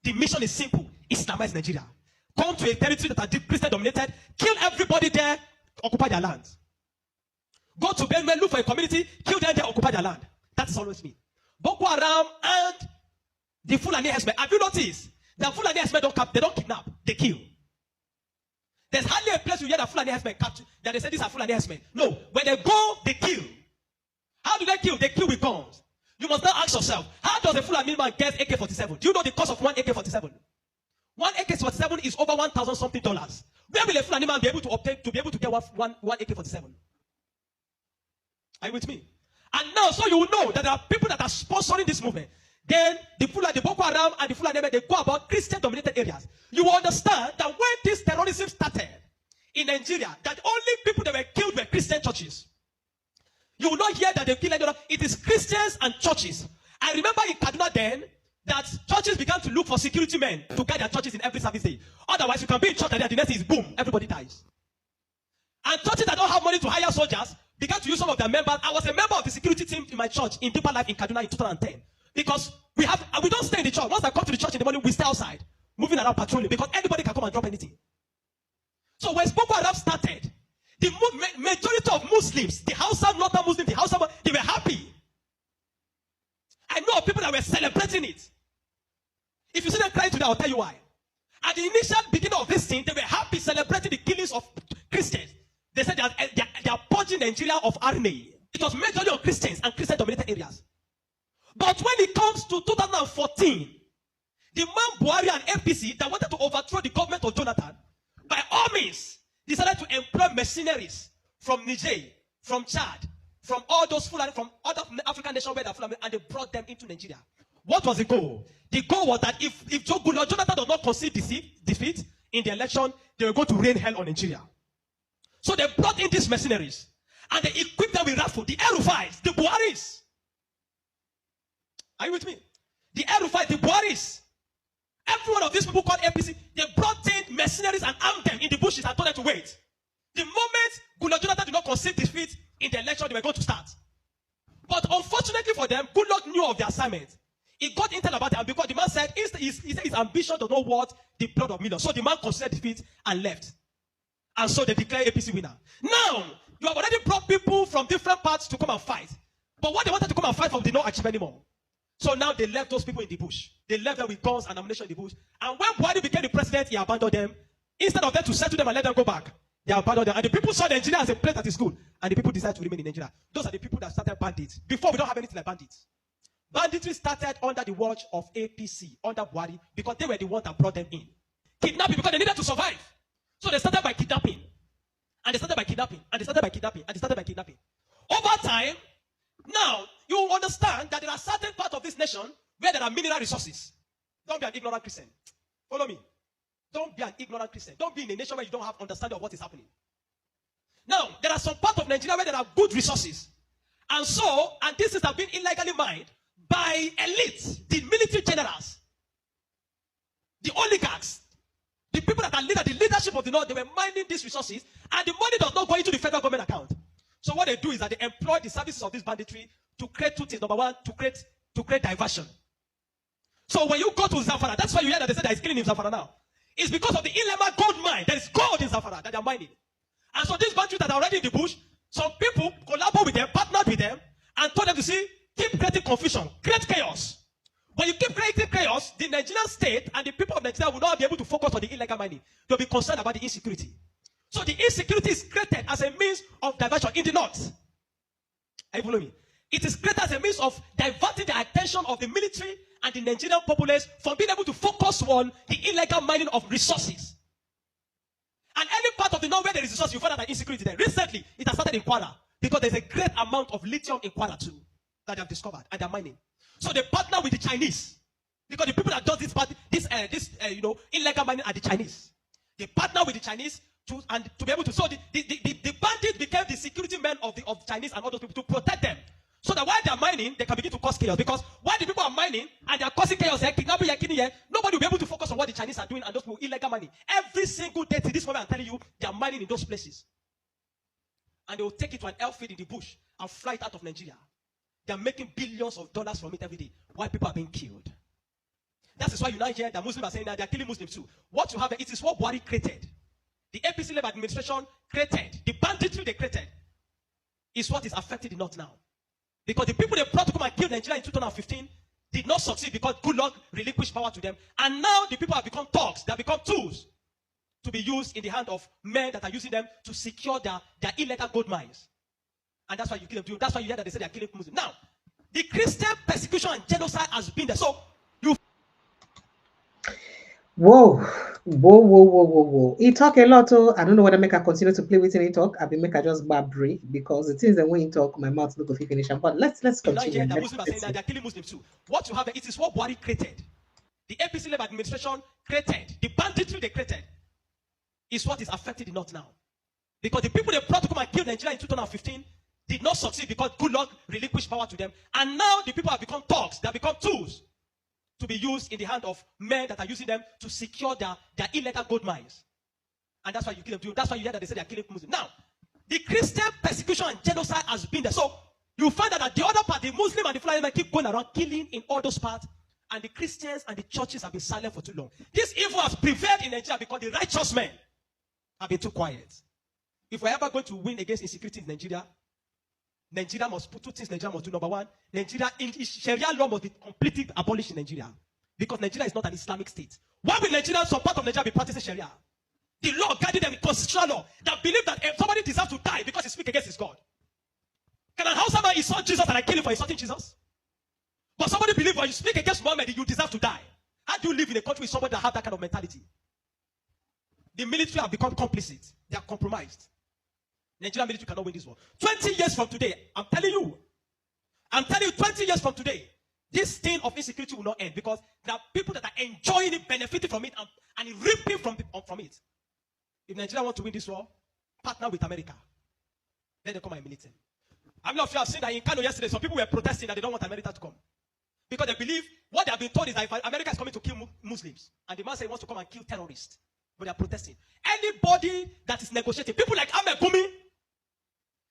The mission is simple: Islamize Nigeria. Come to a territory that are Christian dominated, kill everybody there, occupy their land. Go to Benue, look for a community, kill them there, occupy their land. That is always me. Boko Haram and the Fulani herdsmen. Have you noticed that Fulani herdsmen they don't kidnap, they kill? There's hardly a place you hear that Fulani herdsmen capture, that they say these are Fulani herdsmen. No, when they go, they kill. How do they kill? They kill with guns. You must now ask yourself, how does a Fulani man get AK-47? Do you know the cost of one AK-47? One AK-47 is over $1,000 something. Where will a Fulani man be able to obtain to be able to get one AK-47? Are you with me? And now, so you will know that there are people that are sponsoring this movement. Then the Boko Haram and the Fulani, they go about Christian-dominated areas. You will understand that when this terrorism started in Nigeria, that only people that were killed were Christian churches. You will not hear that they killed anyone. It is Christians and churches. I remember in Kaduna then that churches began to look for security men to guide their churches in every service day. Otherwise, you can be in church and the next is boom, everybody dies. And churches that don't have money to hire soldiers began to use some of their members. I was a member of the security team in my church in Deeper Life in Kaduna in 2010. Because we don't stay in the church. Once I come to the church in the morning, we stay outside, moving around patrolling, because anybody can come and drop anything. So when Boko Haram started, the majority of Muslims, the Hausa Northern Muslims, they were happy. I know of people that were celebrating it. If you see them crying today, I'll tell you why. At the initial beginning of this thing, they were happy celebrating the killings of Christians. They said they are purging Nigeria of RNA. It was majority of Christians and Christian-dominated areas. But when it comes to 2014, the man Buhari and APC that wanted to overthrow the government of Jonathan, by all means, decided to employ mercenaries from Niger, from Chad, from all those Fulani, from other African nations where they're Fulani, and they brought them into Nigeria. What was the goal? The goal was that if Jonathan does not concede defeat in the election, they were going to rain hell on Nigeria. So they brought in these mercenaries, and they equipped them with rifles, the Aerofiles, the Buharis. Are you with me? The Aerofiles, the Buharis. Every one of these people called APC, they brought in mercenaries and armed them in the bushes and told them to wait. The moment Jonathan did not concede defeat in the election, they were going to start. But unfortunately for them, Goodluck knew of the assignment. He got intel about it, because the man said his ambition does not worth the blood of millions. So the man conceded defeat and left. And so they declared APC winner. Now, you have already brought people from different parts to come and fight. But what they wanted to come and fight for did not achieve anymore. So now they left those people in the bush. They left them with guns and ammunition in the bush. And when Buhari became the president, he abandoned them. Instead of them to settle them and let them go back, they abandoned them. And the people saw Nigeria as a place that is good. And the people decided to remain in Nigeria. Those are the people that started bandits. Before, we don't have anything like bandits. Banditry started under the watch of APC, under Buhari, because they were the ones that brought them in. Kidnapping, because they needed to survive. So they started by kidnapping. And they started by kidnapping. And they started by kidnapping. And they started by kidnapping. Over time, now, you understand that there are certain parts of this nation where there are mineral resources. Don't be an ignorant Christian. Follow me. Don't be an ignorant Christian. Don't be in a nation where you don't have understanding of what is happening. Now, there are some parts of Nigeria where there are good resources. And this is have been illegally mined by elites, the military generals, the oligarchs, the people that are the leadership of the North. They were mining these resources, and the money does not go into the federal government account. So what they do is that they employ the services of this banditry to create two things. Number one, to create diversion. So when you go to Zamfara, that's why you hear that they say there is killing in Zamfara now. It's because of the Ilema gold mine. There is gold in Zamfara that they are mining. And so these bandits that are already in the bush, some people collaborate with them, partnered with them, and told them to keep creating confusion, create chaos. When you keep creating chaos, the Nigerian state and the people of Nigeria will not be able to focus on the illegal mining. They'll be concerned about the insecurity. So the insecurity is created as a means of diversion in the north. Are you following me? It is created as a means of diverting the attention of the military and the Nigerian populace from being able to focus on the illegal mining of resources. And any part of the north where there is resource, you find out that insecurity there. Recently, it has started in Kwara because there's a great amount of lithium in Kwara too that they have discovered and they're mining. So they partner with the Chinese because the people that do this illegal mining are the Chinese. They partner with the Chinese to be able to. So the bandits became the security men of the Chinese and all those people to protect them. So that while they're mining, they can begin to cause chaos. Because while the people are mining and they're causing chaos, kidnapping, nobody will be able to focus on what the Chinese are doing and those people illegal mining. Every single day to this moment, I'm telling you, they are mining in those places. And they will take it to an airfield in the bush and fly it out of Nigeria. They are making billions of dollars from it every day while people are being killed. That is why you now hear that Muslims are saying that they are killing Muslims too. What you have, it is what Buhari created. The APC-led administration created, the banditry they created, is what is affecting the North now. Because the people they brought to come and kill Nigeria in 2015 did not succeed because good luck relinquished power to them. And now the people have become thugs. They have become tools to be used in the hand of men that are using them to secure their illegal gold mines. And that's why you kill them. That's why you hear that they say they are killing Muslims. Now, the Christian persecution and genocide has been there. So, you... Whoa. He talk a lot. I don't know whether make I continue to play with him. He talk. I make I just break because the things that when he talk, my mouth look of finish. But let's continue. You know, Muslims are saying that they are killing Muslims too. What you have, it is what Buhari created. The APC-led administration created, the banditry they created, is what is affecting the North now. Because the people they brought to come and kill Nigeria in 2015 did not succeed because good luck relinquished power to them. And now the people have become thugs. They have become tools to be used in the hand of men that are using them to secure their illegal gold mines. And that's why you kill them. That's why you hear that they say they are killing Muslims. Now, the Christian persecution and genocide has been there. So you find out that the other part, the Muslim and the Fulani men keep going around killing in all those parts. And the Christians and the churches have been silent for too long. This evil has prevailed in Nigeria because the righteous men have been too quiet. If we're ever going to win against insecurity in Nigeria, Nigeria must put two things Nigeria must do. Number one, Sharia law must be completely abolished in Nigeria. Because Nigeria is not an Islamic state. Why will Nigeria, some part of Nigeria, be practicing Sharia? The law guiding them in constitutional law that believe that if somebody deserves to die because he speaks against his God. Can an Hausa man insult Jesus and I kill him for insulting Jesus? But somebody believes when you speak against Muhammad, you deserve to die. How do you live in a country with somebody that has that kind of mentality? The military have become complicit. They are compromised. Nigerian military cannot win this war. 20 years from today, I'm telling you, 20 years from today, this thing of insecurity will not end because there are people that are enjoying it, benefiting from it, and reaping from it. If Nigeria want to win this war, partner with America. Then they come and militate. I'm not sure I've seen that in Kano yesterday, some people were protesting that they don't want America to come. Because they believe what they have been told is that if America is coming to kill Muslims, and the man says he wants to come and kill terrorists, but they are protesting. Anybody that is negotiating, people like Ahmed Gumi,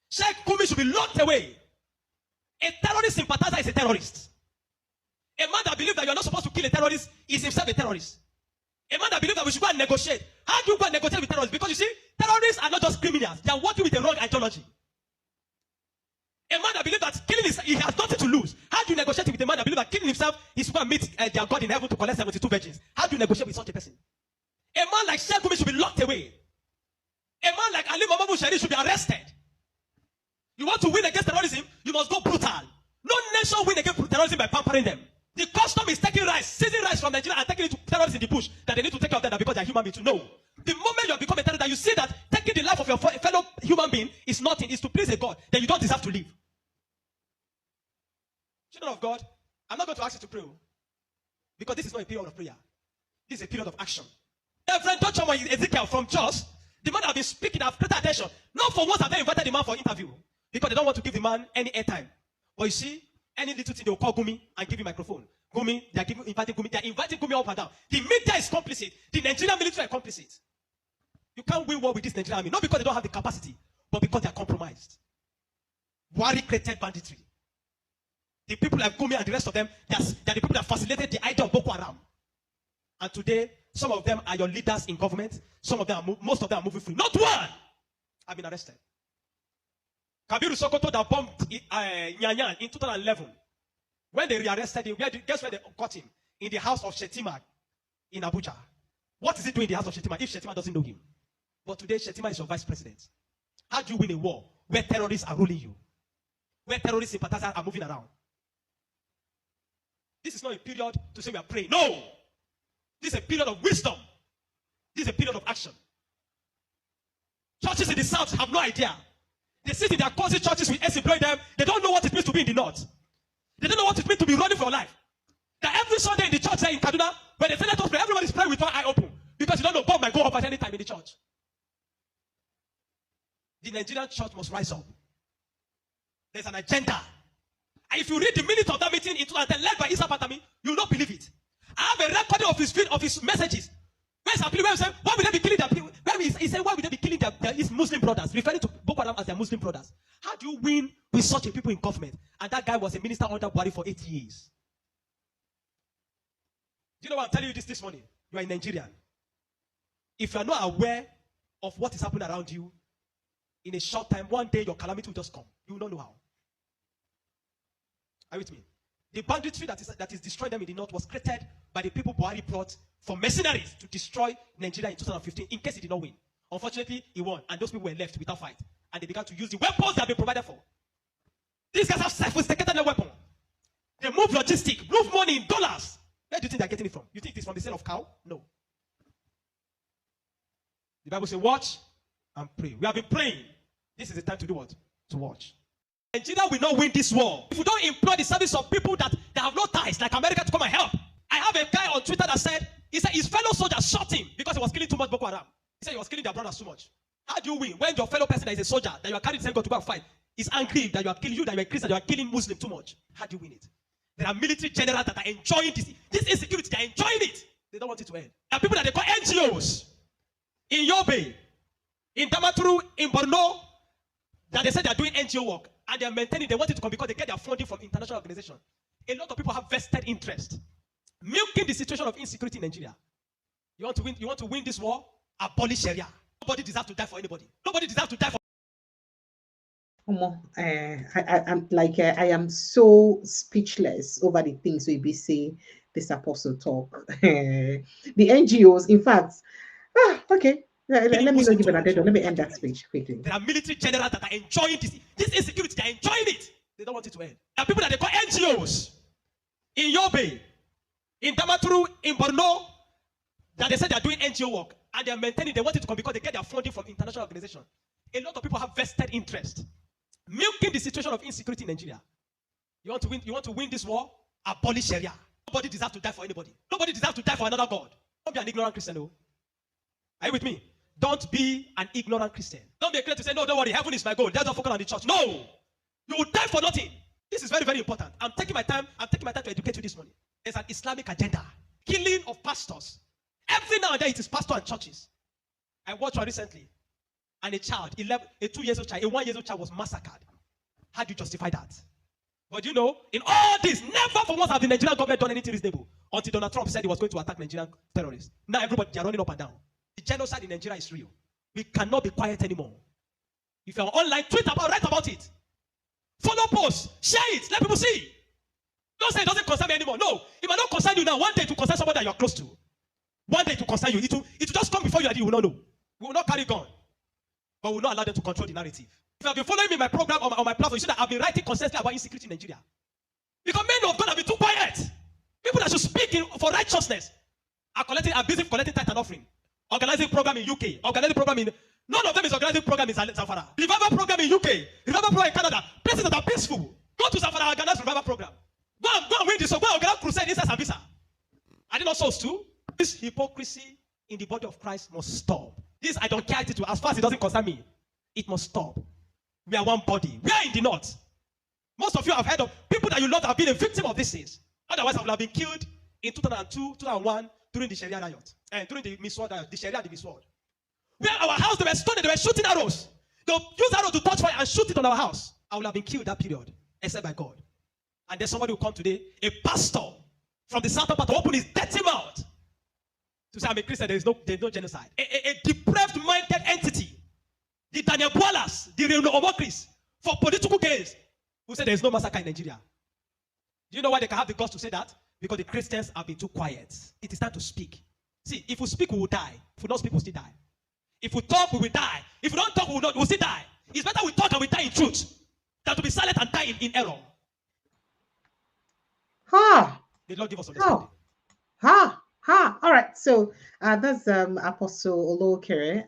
Sheikh Gumi should be locked away. A terrorist sympathizer is a terrorist. A man that believes that you are not supposed to kill a terrorist is himself a terrorist. A man that believes that we should go and negotiate. How do you go and negotiate with terrorists? Because you see, terrorists are not just criminals. They are working with the wrong ideology. A man that believes that killing he has nothing to lose. How do you negotiate with a man that believes that killing himself is going to meet their God in heaven to collect 72 virgins? How do you negotiate with such a person? A man like Sheikh Gumi should be locked away. A man like Ali Mohammed Bushari should be arrested. You want to win against terrorism, you must go brutal. No nation win against terrorism by pampering them. The custom is taking rice, seizing rice from Nigeria and taking it to terrorists in the bush that they need to take care of them because they are human beings. No. The moment you have become a terrorist, that you see that taking the life of your fellow human being is nothing, is to please a God, then you don't deserve to live. Children of God, I'm not going to ask you to pray because this is not a period of prayer. This is a period of action. Reverend Dr. Ezekiel from Jos, the man have been speaking, I've paid attention. Not for once have they invited the man for interview because they don't want to give the man any airtime. But you see, any little thing they will call Gumi and give him microphone. Gumi, they are inviting Gumi up and down. The media is complicit. The Nigerian military are complicit. You can't win war with this Nigerian army, not because they don't have the capacity, but because they are compromised. Buhari created banditry. The people like Gumi and the rest of them, they are the people that facilitated the idea of Boko Haram. And today, some of them are your leaders in government. Some of them, most of them are moving free. Not one have been arrested. Kabiru Sokoto that bombed Nyanyan in 2011. When they rearrested him, guess where they caught him? In the house of Shetima in Abuja. What is he doing in the house of Shetima if Shetima doesn't know him? But today, Shetima is your vice president. How do you win a war where terrorists are ruling you? where terrorist sympathizers are moving around. This is not a period to say we are praying. No! This is a period of wisdom. This is a period of action. Churches in the south have no idea. They sit in their cozy churches with us employ them. They don't know what it means to be in the north. They don't know what it means to be running for your life. That every Sunday in the church there in Kaduna, when they say let us pray, everybody's praying with one eye open. Because you don't know God might go up at any time in the church. The Nigerian church must rise up. There's an agenda. And if you read the minutes of that meeting in 2010 led by Isa Patami, you will not believe it. I have a recording of his messages. Where's Appeal? Where he said, why would they be killing their people? He said, why would they be killing his Muslim brothers? Referring to Boko Haram as their Muslim brothers. How do you win with such a people in government? And that guy was a minister under Buhari for 8 years. Do you know why I'm telling you this morning? You are a Nigerian. If you are not aware of what is happening around you, in a short time, one day your calamity will just come. You will not know how. Are you with me? The banditry that is destroying them in the north was created by the people Buhari brought for mercenaries to destroy Nigeria in 2015 in case he did not win. Unfortunately, he won, and those people were left without fight. And they began to use the weapons that have been provided for. These guys have sophisticated their weapon. They move logistics, move money in dollars. Where do you think they're getting it from? You think it's from the sale of cow? No. The Bible says, watch and pray. We have been praying. This is the time to do what? To watch. Nigeria will not win this war if we don't employ the service of people that have no ties, like America, to come and help. I have a guy on Twitter that said, he said his fellow soldiers shot him because he was killing too much Boko Haram. He said he was killing their brothers too much. How do you win when your fellow person that is a soldier, that you are carrying the same gun to go and fight, is angry that you are killing that you are Christian, that you are killing Muslim too much? How do you win it? There are military generals that are enjoying this insecurity. They are enjoying it. They don't want it to end. There are people that they call NGOs in Yobe, in Damaturu, in Borno, that they say they are doing NGO work and they are maintaining. They want it to come because they get their funding from international organizations. A lot of people have vested interest, milking the situation of insecurity in Nigeria. You want to win this war? Abolish Sharia. Nobody deserves to die for anybody. Nobody deserves to die for. I am so speechless over the things we be saying this apostle talk. The NGOs, in fact, okay. Let me not give an addendum. Let me end that speech quickly. There are military generals that are enjoying this insecurity. They are enjoying it. They don't want it to end. There are people that they call NGOs in Yobe, in Damaturu, in Borno, that they say they are doing NGO work and they are maintaining. They want it to come because they get their funding from international organizations. A lot of people have vested interest, milking the situation of insecurity in Nigeria. You want to win this war? Abolish Sharia. Nobody deserves to die for anybody. Nobody deserves to die for another God. Don't be an ignorant Christian, though. Are you with me? Don't be an ignorant Christian. Don't be a Christian to say, no, don't worry, heaven is my goal. Let's not focus on the church. No! You will die for nothing. This is very, very important. I'm taking my time to educate you this morning. There's an Islamic agenda. Killing of pastors. Every now and then it is pastors and churches. I watched one recently. And a 2-year-old child, a 1-year-old child was massacred. How do you justify that? But you know, in all this, never for once have the Nigerian government done anything reasonable until Donald Trump said he was going to attack Nigerian terrorists. Now everybody, they are running up and down. The genocide in Nigeria is real. We cannot be quiet anymore. If you're online, write about it. Follow posts, share it, let people see. Don't say it doesn't concern me anymore. No, it might not concern you now. One day it will concern somebody that you're close to. One day it will concern you. It will just come before you and you will not know. We will not carry gun. But we will not allow them to control the narrative. If you have been following me in my program on my platform, you see that I've been writing constantly about insecurity in Nigeria. Because men of God have been too quiet. People that should speak for righteousness are busy collecting tithe and offering. Organizing program in UK, organizing program in... None of them is organizing program in Zamfara. Revival program in UK, revival program in Canada. Places that are peaceful. Go to Zamfara and organize revival program. Go and win this. So go and organize crusade inside Sambisa. Are they not souls too? This hypocrisy in the body of Christ must stop. This I don't care attitude. As far as it doesn't concern me, it must stop. We are one body. We are in the north. Most of you have heard of people that you love that have been a victim of these things. Otherwise, I would have been killed in 2002, 2001 during the Sharia riot. And during the Miss World riot, the Sharia, the Miss World. Where our house, they were stoned, they were shooting arrows. They'll use arrows to touch fire and shoot it on our house. I would have been killed that period, except by God. And then somebody will come today, a pastor from the southern part, to open his dirty mouth to say, I'm a Christian, there's no genocide. A depraved-minded entity, the Daniel Boalas, the Omokris, for political gains, who say there's no massacre in Nigeria. Do you know why they can have the guts to say that? Because the Christians have been too quiet. It is time to speak. See, if we speak, we will die. If we don't speak, we'll still die. If we talk, we will die. If we don't talk, we'll still die. It's better we talk and we die in truth. than to be silent and die in error. Ha! May Lord give us understanding. Ha! All right. So that's Apostle Olokere.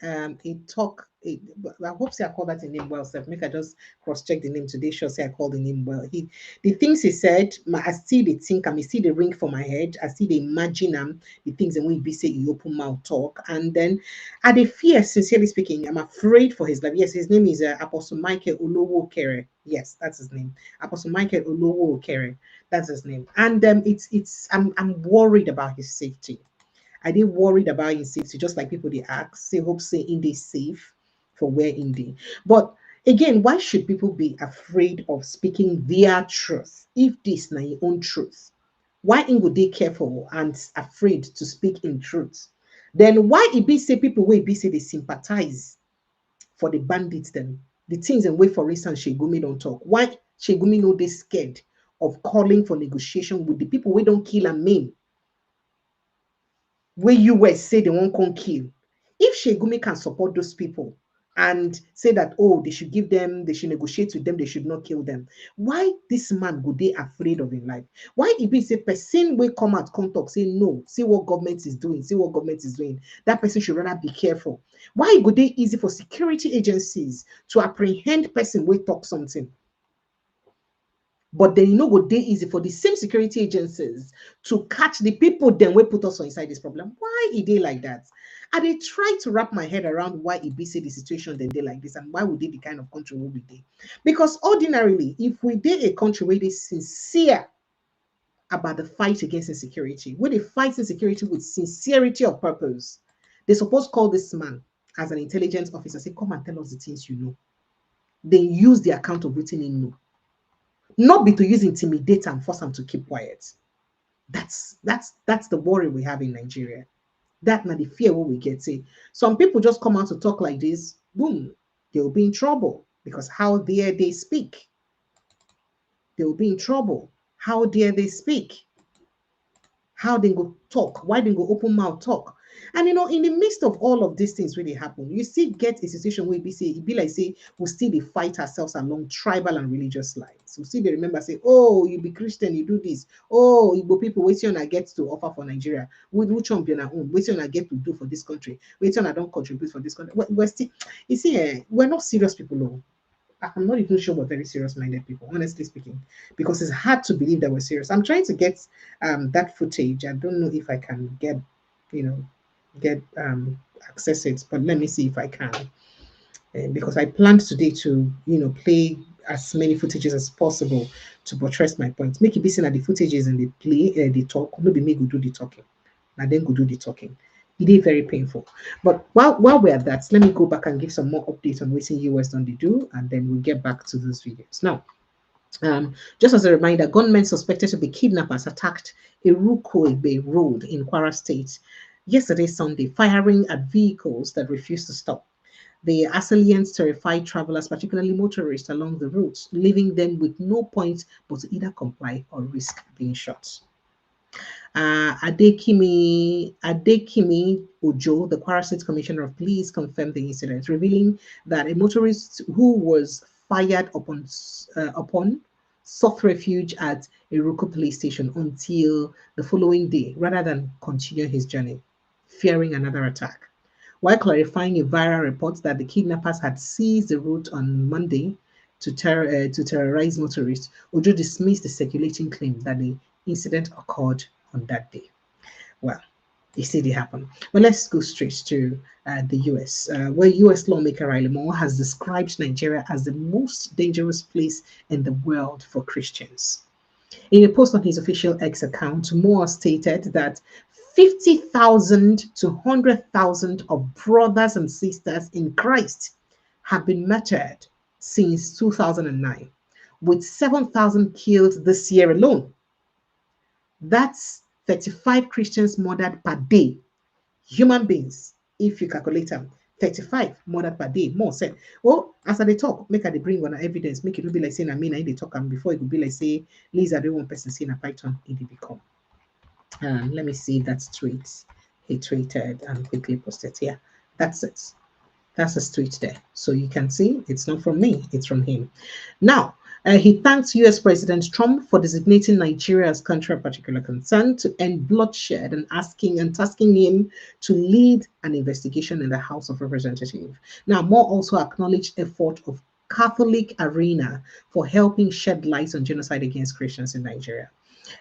I hope say I call that a name well. So make I just cross-check the name today. Sure, say I call the name well. The things he said, I still they think, I see the ring for my head. I see the imagine the things and when he say he open mouth talk. And then I the fear, sincerely speaking, I'm afraid for his life. Yes, his name is Apostle Michael Olowokere. Yes, that's his name. Apostle Michael Olowokere. That's his name. And I'm worried about his safety. I did worried about his safety, just like people they ask, say hope say in they safe for where in they. But again, why should people be afraid of speaking their truth if this na your own truth? Why in would they careful and afraid to speak in truth? Then why it be say people will be say they sympathize for the bandits them, the things and way for instance Shegumi don't talk. Why Shegumi know they scared of calling for negotiation with the people we don't kill and maim? Where US say they won't come kill. If Shegumi can support those people and say that, oh, they should give them, they should negotiate with them, they should not kill them. Why this man would they afraid of his life? Why if he say person will come out, come talk, say no, see what government is doing, see what government is doing. That person should rather be careful. Why would they easy for security agencies to apprehend person will talk something? But then you know what they easy for the same security agencies to catch the people then we put us inside this problem. Why is they like that? And they try to wrap my head around why it be say the situation then they like this and why would they the kind of country we be? Because ordinarily, if we did a country where they sincere about the fight against insecurity, where they fight insecurity with sincerity of purpose, they suppose call this man as an intelligence officer, say, come and tell us the things you know. They use the account of written in know. Not be to use intimidate and force them to keep quiet. That's the worry we have in Nigeria. That not the fear what we get. Say some people just come out to talk like this, boom, they'll be in trouble because how dare they speak? They'll be in trouble. How dare they speak? How they go talk? Why they go open mouth talk? And you know, in the midst of all of these things really happen, you still get a situation where it be like say we still they fight ourselves along tribal and religious lines. We still they remember say, oh, you be Christian, you do this. Oh, Igbo people, wait till I get to offer for Nigeria. Which one be on our own? Wait till I get to do for this country. Wait till I don't contribute for this country. We're still, you see, we're not serious people. No. I'm not even sure we're very serious-minded people, honestly speaking, because it's hard to believe that we're serious. I'm trying to get that footage. I don't know if I can get, access it, but let me see if I can, because I planned today to, play as many footages as possible to buttress my points. Make it be seen that the footages and the play, the talk, maybe me go do the talking, and then go do the talking. It is very painful. But while we're at that, let me go back and give some more updates on what US done they do, and then we'll get back to those videos. Now, just as a reminder, gunmen suspected to be kidnappers attacked Irukoibe Road in Kwara State yesterday, Sunday, firing at vehicles that refused to stop. The assailants terrified travelers, particularly motorists, along the route, leaving them with no point but to either comply or risk being shot. Adekimi Ojo, the Kwara State Commissioner of Police, confirmed the incident, revealing that a motorist who was fired upon sought refuge at Iruko police station until the following day, rather than continue his journey, fearing another attack. While clarifying a viral report that the kidnappers had seized the route on Monday to terrorize motorists, Ojo dismissed the circulating claim that the incident occurred on that day. Well, you see it happen. But let's go straight to the US, where US lawmaker Riley Moore has described Nigeria as the most dangerous place in the world for Christians. In a post on his official X account, Moore stated that 50,000 to 100,000 of brothers and sisters in Christ have been martyred since 2009, with 7,000 killed this year alone. That's 35 Christians murdered per day. Human beings, if you calculate them, 35 murdered per day. More said, well, as they talk, make they bring on evidence, make it be like saying, I mean, they talk, and before it could be like, say, Lisa, the one person seeing a python, it become. Let me see if that's tweet he tweeted and quickly posted here. That's it. That's a tweet there. So you can see it's not from me, it's from him. Now, He thanks US President Trump for designating Nigeria as country of particular concern to end bloodshed and tasking him to lead an investigation in the House of Representatives. Now, Moore also acknowledged effort of Catholic Arena for helping shed light on genocide against Christians in Nigeria.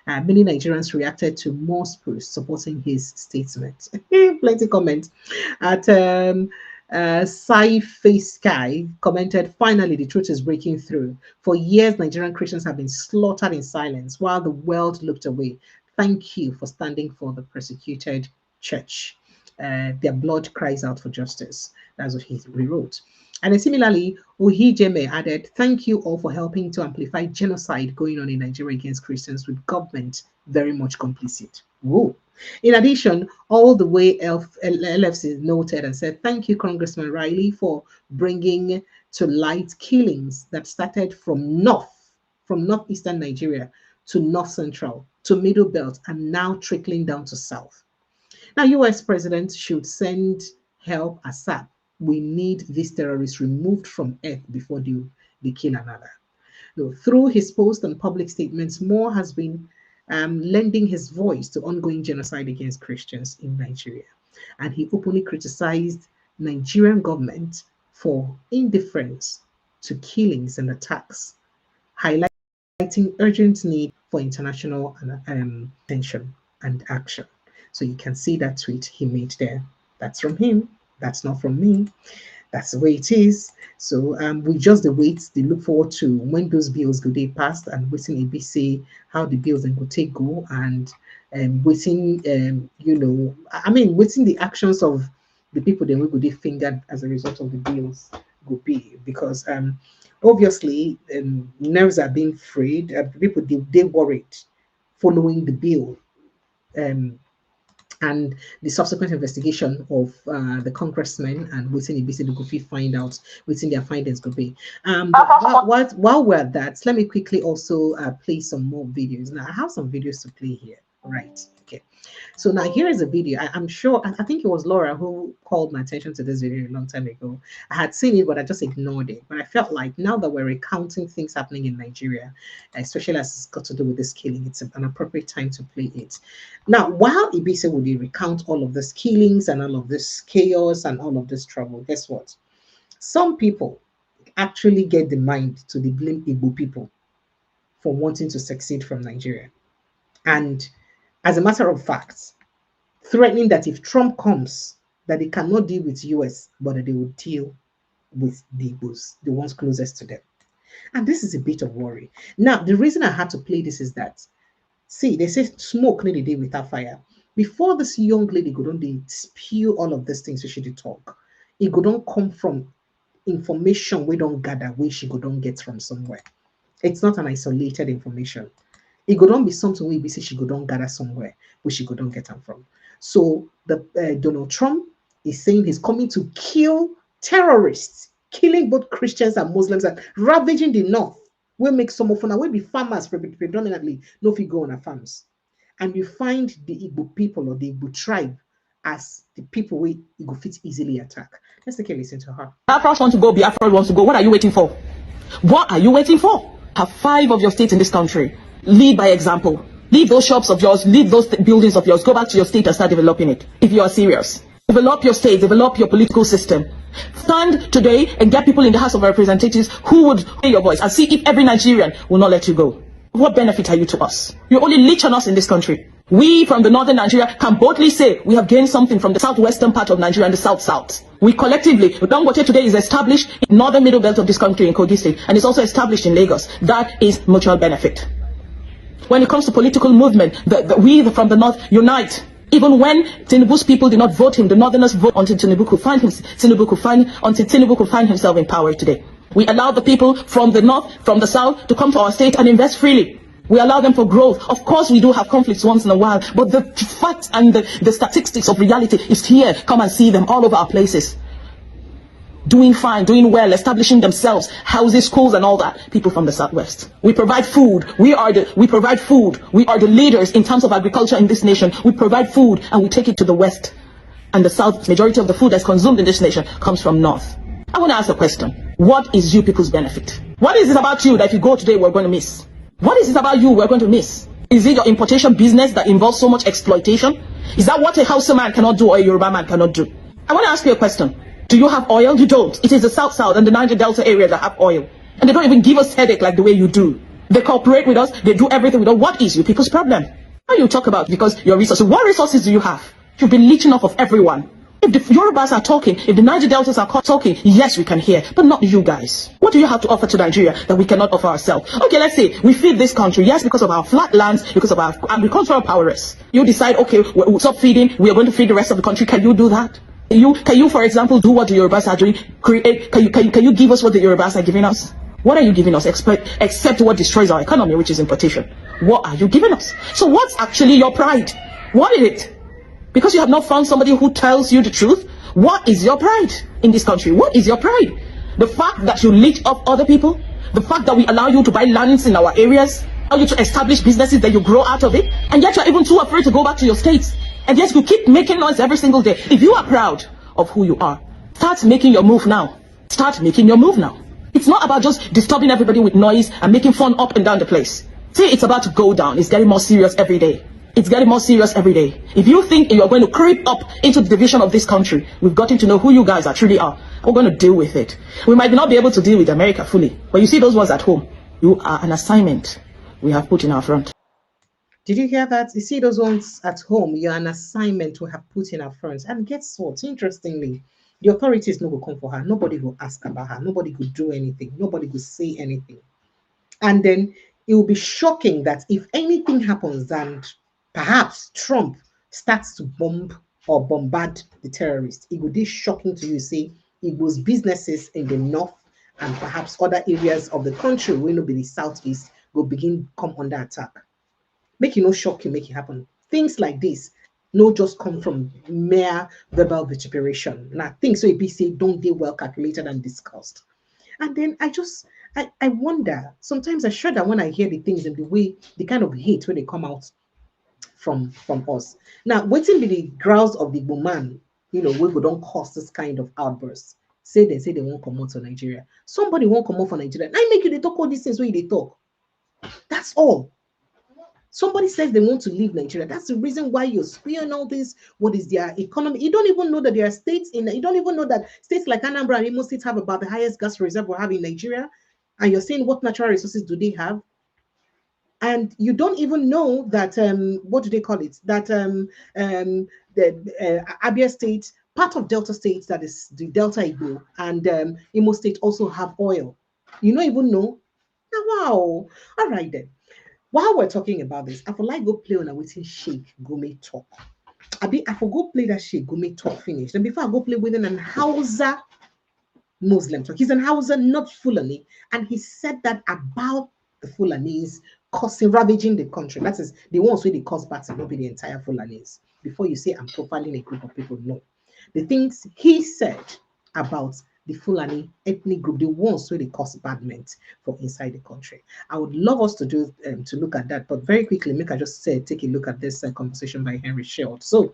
Many Nigerians reacted to Moore's post supporting his statement. Plenty comments. At Face Sky commented, finally, the truth is breaking through. For years, Nigerian Christians have been slaughtered in silence while the world looked away. Thank you for standing for the persecuted church. Their blood cries out for justice. That's what he rewrote. And then similarly, Ohijeme added, thank you all for helping to amplify genocide going on in Nigeria against Christians with government very much complicit. Whoa. In addition, all the way LFC noted and said, thank you, Congressman Riley, for bringing to light killings that started from northeastern Nigeria to north central, to middle belt, and now trickling down to south. Now, US President should send help ASAP. We need these terrorists removed from earth before they kill another. So, through his post and public statements, Moore has been lending his voice to ongoing genocide against Christians in Nigeria. And he openly criticized Nigerian government for indifference to killings and attacks, highlighting urgent need for international attention and action. So you can see that tweet he made there. That's from him. That's not from me. That's the way it is. So we just wait. They look forward to when those bills go they passed and waiting ABC how the bills then go take go and waiting waiting the actions of the people then will go they fingered as a result of the bills go be, because obviously nerves are being frayed. People they worried following the bill. And the subsequent investigation of the congressmen and waiting ABC to go find out waiting their findings could be. But while we're at that, let me quickly also play some more videos. Now I have some videos to play here. Right. Okay. So now here is a video. I'm sure, I think it was Laura who called my attention to this video a long time ago. I had seen it, but I just ignored it. But I felt like now that we're recounting things happening in Nigeria, especially as it's got to do with this killing, it's an appropriate time to play it. Now, while Ibise would recount all of these killings and all of this chaos and all of this trouble, guess what? Some people actually get the mind to blame Igbo people for wanting to succeed from Nigeria. And as a matter of fact, threatening that if Trump comes, that they cannot deal with US, but that they will deal with the Igbos, the ones closest to them. And this is a bit of worry. Now, the reason I had to play this is that, see, they say smoke need a day without fire. Before this young lady go on, they spew all of these things so she did talk. It go don't come from information we don't gather, where she go don't get from somewhere. It's not an isolated information. It go don't be something we say she go don't gather somewhere where she go don't get them from. So the Donald Trump is saying he's coming to kill terrorists, killing both Christians and Muslims and ravaging the north. We'll make some of them will be farmers predominantly, no if you go on our farms. And you find the Igbo people or the Igbo tribe as the people we Igbo fit easily attack. Let's take a listen to her. Biafra wants to go, Biafra wants to go. What are you waiting for? What are you waiting for? Have 5 of your states in this country. Lead by example. Leave those shops of yours, leave those buildings of yours, go back to your state and start developing it. If you are serious. Develop your state, develop your political system. Stand today and get people in the House of Representatives who would hear your voice and see if every Nigerian will not let you go. What benefit are you to us? You only leech on us in this country. We from the northern Nigeria can boldly say we have gained something from the southwestern part of Nigeria and the south-south. We collectively, Dangote today is established in northern middle belt of this country in Kogi State, and it's also established in Lagos. That is mutual benefit. When it comes to political movement, we from the north unite. Even when Tinubu's people did not vote him, the northerners vote until Tinubu could find himself in power today. We allow the people from the north, from the south, to come to our state and invest freely. We allow them for growth. Of course, we do have conflicts once in a while, but the facts and the statistics of reality is here. Come and see them all over our places. Doing fine, doing well, establishing themselves, houses, schools, and all that. People from the southwest. We provide food. We provide food. We are the leaders in terms of agriculture in this nation. We provide food and we take it to the west. And the south, majority of the food that's consumed in this nation comes from north. I want to ask a question. What is you people's benefit? What is it about you that if you go today, we're going to miss? What is it about you we're going to miss? Is it your importation business that involves so much exploitation? Is that what a Hausa man cannot do or a Yoruba man cannot do? I want to ask you a question. Do you have oil? You don't. It is the South and the Niger Delta area that have oil. And they don't even give us headache like the way you do. They cooperate with us. They do everything with us. What is you people's problem? How you talk about because your resources. What resources do you have? You've been leeching off of everyone. If the Yorubas are talking, if the Niger Deltas are talking, yes, we can hear, but not you guys. What do you have to offer to Nigeria that we cannot offer ourselves? Okay, let's say we feed this country, yes, because of our flat lands, because of our agricultural prowess. You decide, okay, we'll stop feeding, we are going to feed the rest of the country. Can you do that? Can you, for example, do what the Yorubas are doing? Can you give us what the Yorubas are giving us? What are you giving us except what destroys our economy, which is importation? What are you giving us? So what's actually your pride? What is it? Because you have not found somebody who tells you the truth. What is your pride in this country? What is your pride? The fact that you leech off other people? The fact that we allow you to buy lands in our areas? Allow you to establish businesses that you grow out of it? And yet you're even too afraid to go back to your states. And yet you keep making noise every single day. If you are proud of who you are, start making your move now. Start making your move now. It's not about just disturbing everybody with noise and making fun up and down the place. See, it's about to go down. It's getting more serious every day. It's getting more serious every day. If you think you're going to creep up into the division of this country, we've gotten to know who you guys truly are. We're going to deal with it. We might not be able to deal with America fully, but you see those ones at home. You are an assignment we have put in our front. Did you hear that? You see those ones at home, you're an assignment we have put in our front. And guess what? Interestingly, the authorities no go come for her. Nobody will ask about her. Nobody could do anything. Nobody could say anything. And then it will be shocking that if anything happens and perhaps Trump starts to bomb or bombard the terrorists, it would be shocking to you. See, it was businesses in the north and perhaps other areas of the country, will not be the southeast, will begin come under attack. Make you no shock you, make it happen. Things like this no just come from mere verbal vituperation. Now things so it be say don't they well calculated and discussed. And then I wonder, sometimes I shudder when I hear the things and the way, the kind of hate when they come out from us. Now, waiting be the growls of the woman, we don't cause this kind of outburst. Say they won't come out to Nigeria. Somebody won't come out for Nigeria. I make you they talk all these things where they talk. That's all. Somebody says they want to leave Nigeria. That's the reason why you're spewing all this. What is their economy? You don't even know that there are states you don't even know that states like Anambra and Imo states have about the highest gas reserve we have in Nigeria. And you're saying what natural resources do they have? And you don't even know that what do they call it? That the Abia State, part of Delta states, that is the Delta Igbo, and Imo State also have oil. You don't even know. Wow. All right then. While we're talking about this, I would like go play on a waiting Sheikh Gome talk. I for go play that Sheikh Gome talk finish. Then before I go play with an Hausa Muslim talk. He's an Hausa, not Fulani, and he said that about the Fulanis ravaging the country. That is the ones where they cause battle, not be the entire Fulanis. Before you say I'm profiling a group of people, no. The things he said about the Fulani ethnic group, the ones where they cause badment for inside the country. I would love us to do to look at that, but very quickly, make I just say take a look at this conversation by Henry Shield. So,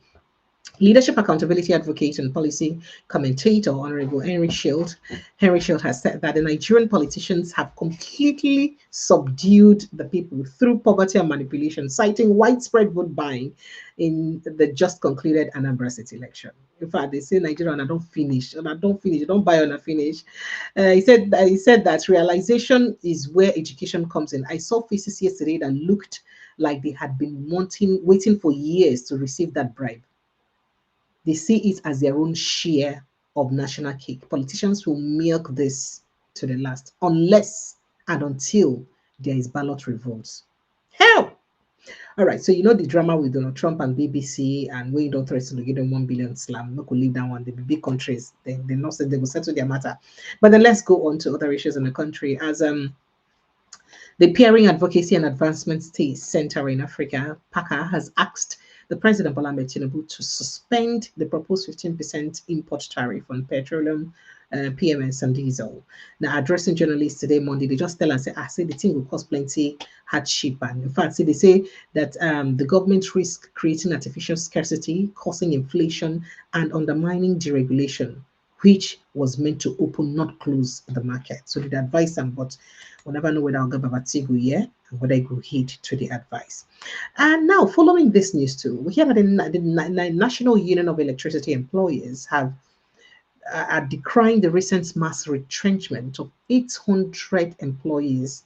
leadership accountability advocate and policy commentator Honorable Henry Shield. Henry Shield has said that the Nigerian politicians have completely subdued the people through poverty and manipulation, citing widespread vote buying in the just concluded Anambra State election. In fact, they say Nigeria and I don't finish, don't buy on a finish. He said that realization is where education comes in. I saw faces yesterday that looked like they had been waiting for years to receive that bribe. They see it as their own share of national cake. Politicians will milk this to the last, unless and until there is ballot revolt. Hell! All right, so you know the drama with Donald Trump and BBC, and we don't threaten to give them 1 billion slam. No could leave that one. The big countries, they not say they will settle their matter. But then let's go on to other issues in the country. As the Peering Advocacy and Advancement State Center in Africa, PACA, has asked the President Bola Ahmed Tinubu to suspend the proposed 15% import tariff on petroleum, PMS and diesel. Now, addressing journalists today, Monday, they just tell us, say the thing will cause plenty hardship. And in fact, they say that the government risks creating artificial scarcity, causing inflation, and undermining deregulation. which was meant to open, not close the market. So they advise them, but we'll never know whether I'll get Babatigu here and whether I go heed to the advice. And now, following this news too, we hear that the National Union of Electricity Employees have are decrying the recent mass retrenchment of 800 employees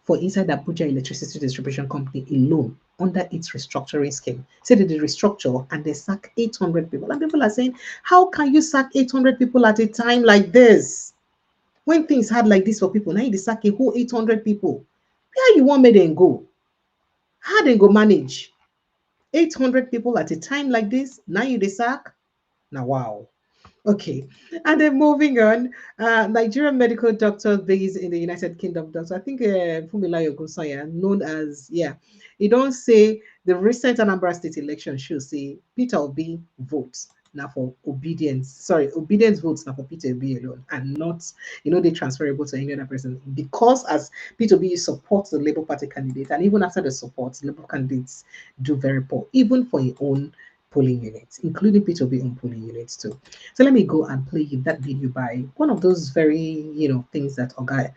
for inside the Abuja Electricity Distribution Company alone under its restructuring scheme. Say that they restructure and they sack 800 people. And people are saying, how can you sack 800 people at a time like this? When things hard like this for people, now you sack a whole 800 people. Where you want me then go? How they go manage 800 people at a time like this? Now you sack? Now, wow. Okay, and then moving on, Nigerian medical doctor based in the United Kingdom, doctor, I think Fumilayo Gosaya, known as, he don't say the recent Anambra State election should say Peter Obi votes now for obedience votes now for Peter Obi alone, and not, they transferable to any other person, because as Peter Obi supports the Labour Party candidate, and even after the support, Labour candidates do very poor, even for his own polling units, including Peter Obi own polling units too. So let me go and play you that video by one of those very, things that Oga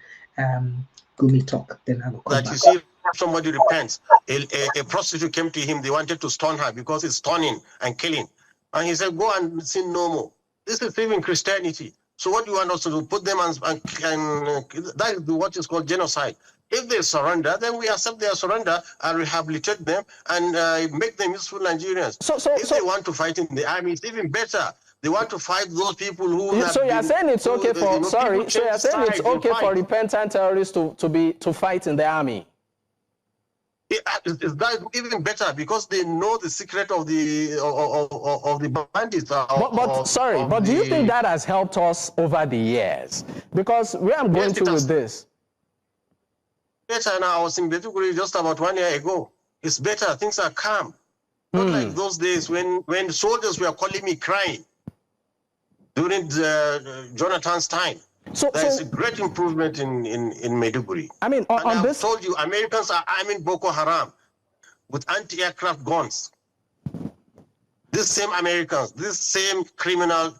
Gumi talk. Then I will come that back. you see somebody repents. A prostitute came to him, they wanted to stone her because it's stoning and killing. And he said, go and sin no more. This is even Christianity. So what do you want us to do? Put them and that is what is called genocide. If they surrender, then we accept their surrender and rehabilitate them and make them useful Nigerians. If they want to fight in the army, it's even better. They want to fight those people who. So you're saying it's okay for So you're saying it's okay for repentant terrorists to fight in the army? It's even better because they know the secret of the bandits. But do you think that has helped us over the years? Because where I'm going to with this. Better now. I was in Maiduguri just about 1 year ago. It's better. Things are calm. Not like those days when soldiers were calling me crying during Jonathan's time. There's a great improvement in Maiduguri. I mean, on this, I told you, Americans are arming Boko Haram with anti-aircraft guns. These same Americans, this same criminal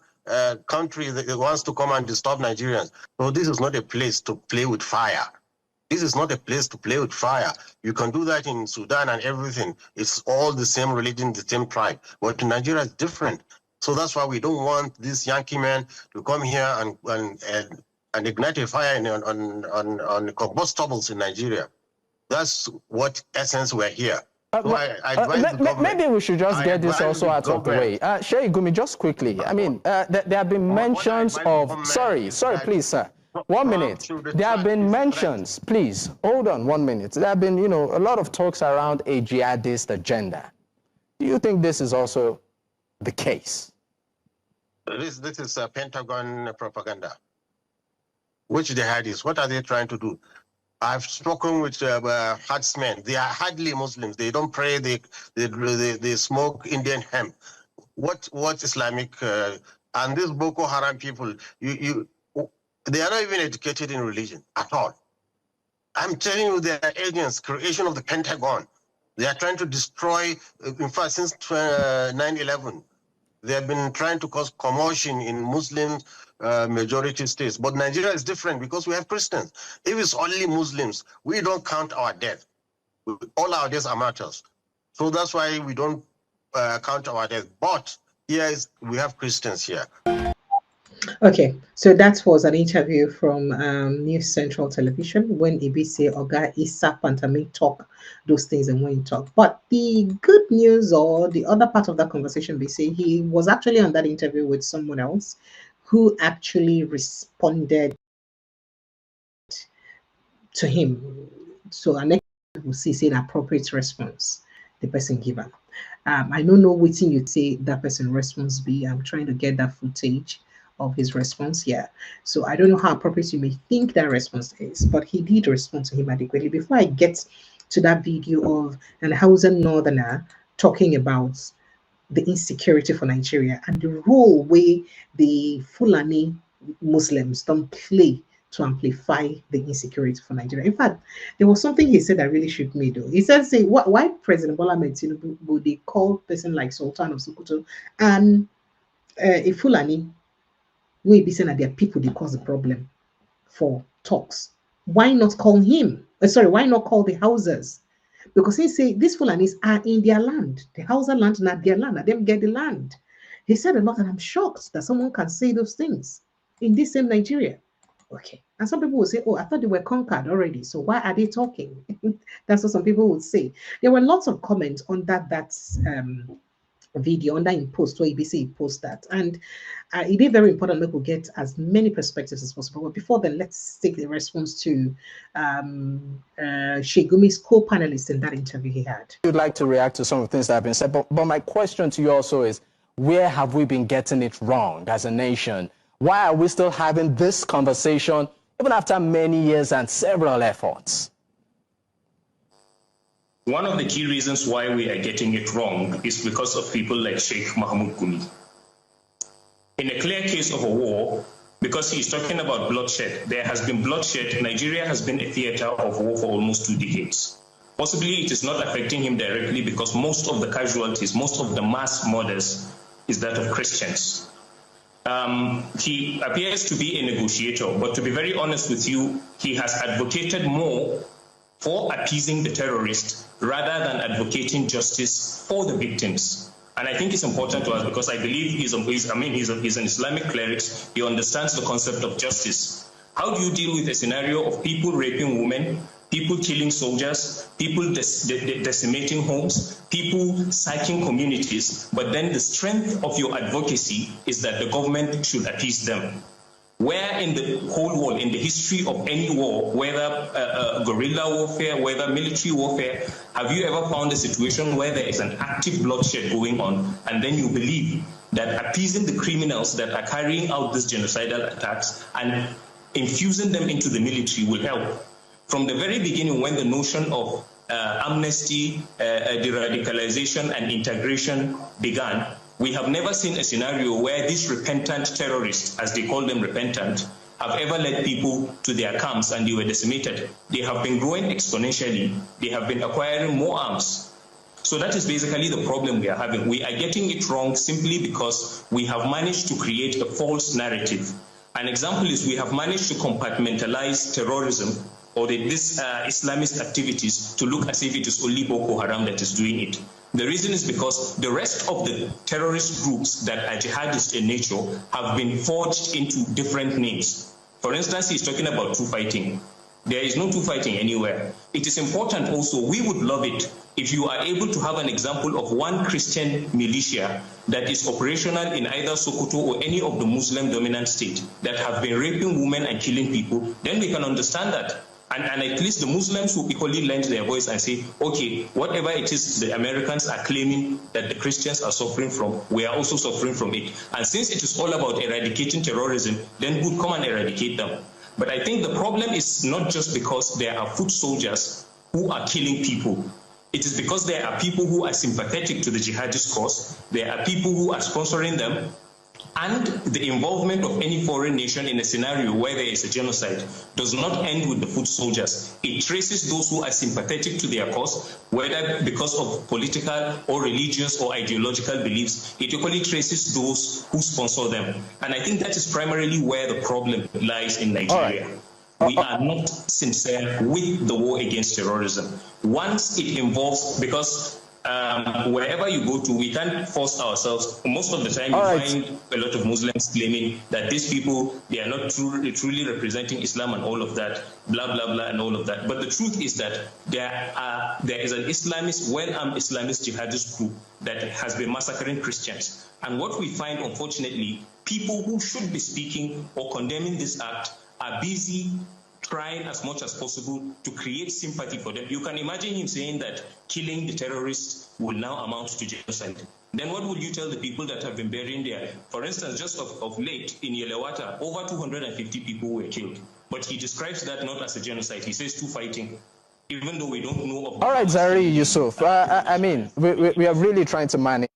country that wants to come and disturb Nigerians. So this is not a place to play with fire. This is not a place to play with fire. You can do that in Sudan and everything. It's all the same religion, the same tribe. But in Nigeria, it's different. So that's why we don't want these Yankee men to come here and ignite a fire on combustibles in Nigeria. That's what essence we're here. So maybe we should just get this also out of the way. Sheikh Gumi, just quickly. I mean, there have been mentions of... Sorry, please, sir. 1 minute. There have been mentions, please, hold on 1 minute. There have been, a lot of talks around a jihadist agenda. Do you think this is also the case? This is Pentagon propaganda. Which jihadists? What are they trying to do? I've spoken with herdsmen. They are hardly Muslims. They don't pray. They smoke Indian hemp. What Islamic and these Boko Haram people? They are not even educated in religion at all. I'm telling you, they are agents, creation of the Pentagon. They are trying to destroy, in fact, since 9/11, they have been trying to cause commotion in Muslim majority states. But Nigeria is different because we have Christians. If it's only Muslims, we don't count our death. All our deaths are martyrs. So that's why we don't count our death. But we have Christians here. Okay, so that was an interview from News Central Television when Ibise Oga Issa Pantami talk those things and when he talk. But the good news, or the other part of that conversation, we say he was actually on that interview with someone else who actually responded to him. So our next will see an appropriate response the person given. I don't know what you say that person response be. I'm trying to get that footage of his response here. So I don't know how appropriate you may think that response is, but he did respond to him adequately. Before I get to that video of an Hausa Northerner talking about the insecurity for Nigeria and the role where the Fulani Muslims don't play to amplify the insecurity for Nigeria. In fact, there was something he said that really shook me though. He said, why President Bola Ahmed Tinubu would they call person like Sultan of Sokoto and a Fulani We be saying that there are people they cause the problem for talks. Why not call him? Why not call the houses? Because he say these Fulanis are in their land. The Hausa land, not their land. Let them get the land. He said a lot, and I'm shocked that someone can say those things in this same Nigeria. Okay. And some people will say, oh, I thought they were conquered already. So why are they talking? That's what some people would say. There were lots of comments on that video under in post where ABC post that. And it is very important that we get as many perspectives as possible. But before then, let's take the response to Shegumi's co-panelist in that interview he had. You'd like to react to some of the things that have been said, but my question to you also is, where have we been getting it wrong as a nation? Why are we still having this conversation even after many years and several efforts? One of the key reasons why we are getting it wrong is because of people like Sheikh Mahmoud Gumi. In a clear case of a war, because he's talking about bloodshed, there has been bloodshed. Nigeria has been a theater of war for almost 2 decades. Possibly it is not affecting him directly because most of the casualties, most of the mass murders is that of Christians. He appears to be a negotiator, but to be very honest with you, he has advocated more for appeasing the terrorists rather than advocating justice for the victims. And I think it's important to us because I believe he's an Islamic cleric. He understands the concept of justice. How do you deal with a scenario of people raping women, people killing soldiers, people decimating homes, people sacking communities, but then the strength of your advocacy is that the government should appease them? Where in the whole world, in the history of any war, whether guerrilla warfare, whether military warfare, have you ever found a situation where there is an active bloodshed going on, and then you believe that appeasing the criminals that are carrying out these genocidal attacks and infusing them into the military will help? From the very beginning, when the notion of amnesty, de-radicalization, and integration began, we have never seen a scenario where these repentant terrorists, as they call them repentant, have ever led people to their camps and they were decimated. They have been growing exponentially. They have been acquiring more arms. So that is basically the problem we are having. We are getting it wrong simply because we have managed to create a false narrative. An example is we have managed to compartmentalize terrorism or these Islamist activities to look as if it is only Boko Haram that is doing it. The reason is because the rest of the terrorist groups that are jihadist in nature have been forged into different names. For instance, he's talking about two fighting. There is no two fighting anywhere. It is important also, we would love it if you are able to have an example of one Christian militia that is operational in either Sokoto or any of the Muslim dominant state that have been raping women and killing people, then we can understand that. And at least the Muslims will equally lend their voice and say, okay, whatever it is the Americans are claiming that the Christians are suffering from, we are also suffering from it. And since it is all about eradicating terrorism, then good, come and eradicate them. But I think the problem is not just because there are foot soldiers who are killing people. It is because there are people who are sympathetic to the jihadist cause, there are people who are sponsoring them, and the involvement of any foreign nation in a scenario where there is a genocide does not end with the foot soldiers. It traces those who are sympathetic to their cause, whether because of political or religious or ideological beliefs. It equally traces those who sponsor them. And I think that is primarily where the problem lies in Nigeria. We are not sincere with the war against terrorism. Once it involves, because wherever you go to, we can't force ourselves. Most of the time, you find a lot of Muslims claiming that these people, they are not truly representing Islam and all of that, blah, blah, blah, and all of that. But the truth is that there is an Islamist, well-armed Islamist jihadist group that has been massacring Christians. And what we find, unfortunately, people who should be speaking or condemning this act are busy trying as much as possible to create sympathy for them. You can imagine him saying that killing the terrorists will now amount to genocide. Then what would you tell the people that have been burying there? For instance, just of late in Yelewata, over 250 people were killed. But he describes that not as a genocide. He says two fighting, even though we don't know of... All right, Zari Yusuf. I mean, we are really trying to manage.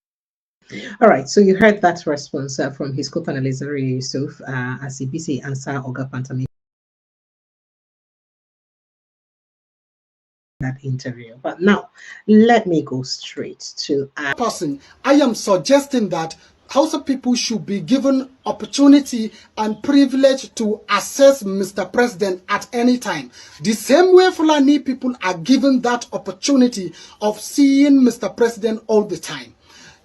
All right, so you heard that response from his co-panelist, Zari Yusuf, as CBC answer Oga Pantami that interview. But now let me go straight to person. I am suggesting that Hausa people should be given opportunity and privilege to assess Mr. President at any time. The same way Fulani people are given that opportunity of seeing Mr. President all the time.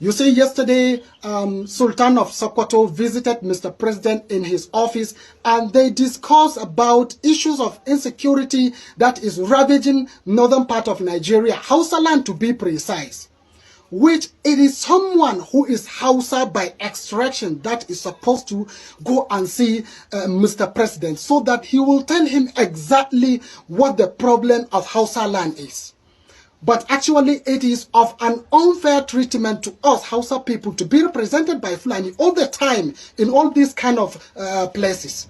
You see, yesterday, Sultan of Sokoto visited Mr. President in his office, and they discussed about issues of insecurity that is ravaging northern part of Nigeria, Hausa land to be precise. Which it is someone who is Hausa by extraction that is supposed to go and see Mr. President so that he will tell him exactly what the problem of Hausa land is. But actually it is of an unfair treatment to us Hausa people to be represented by Fulani all the time in all these kind of places.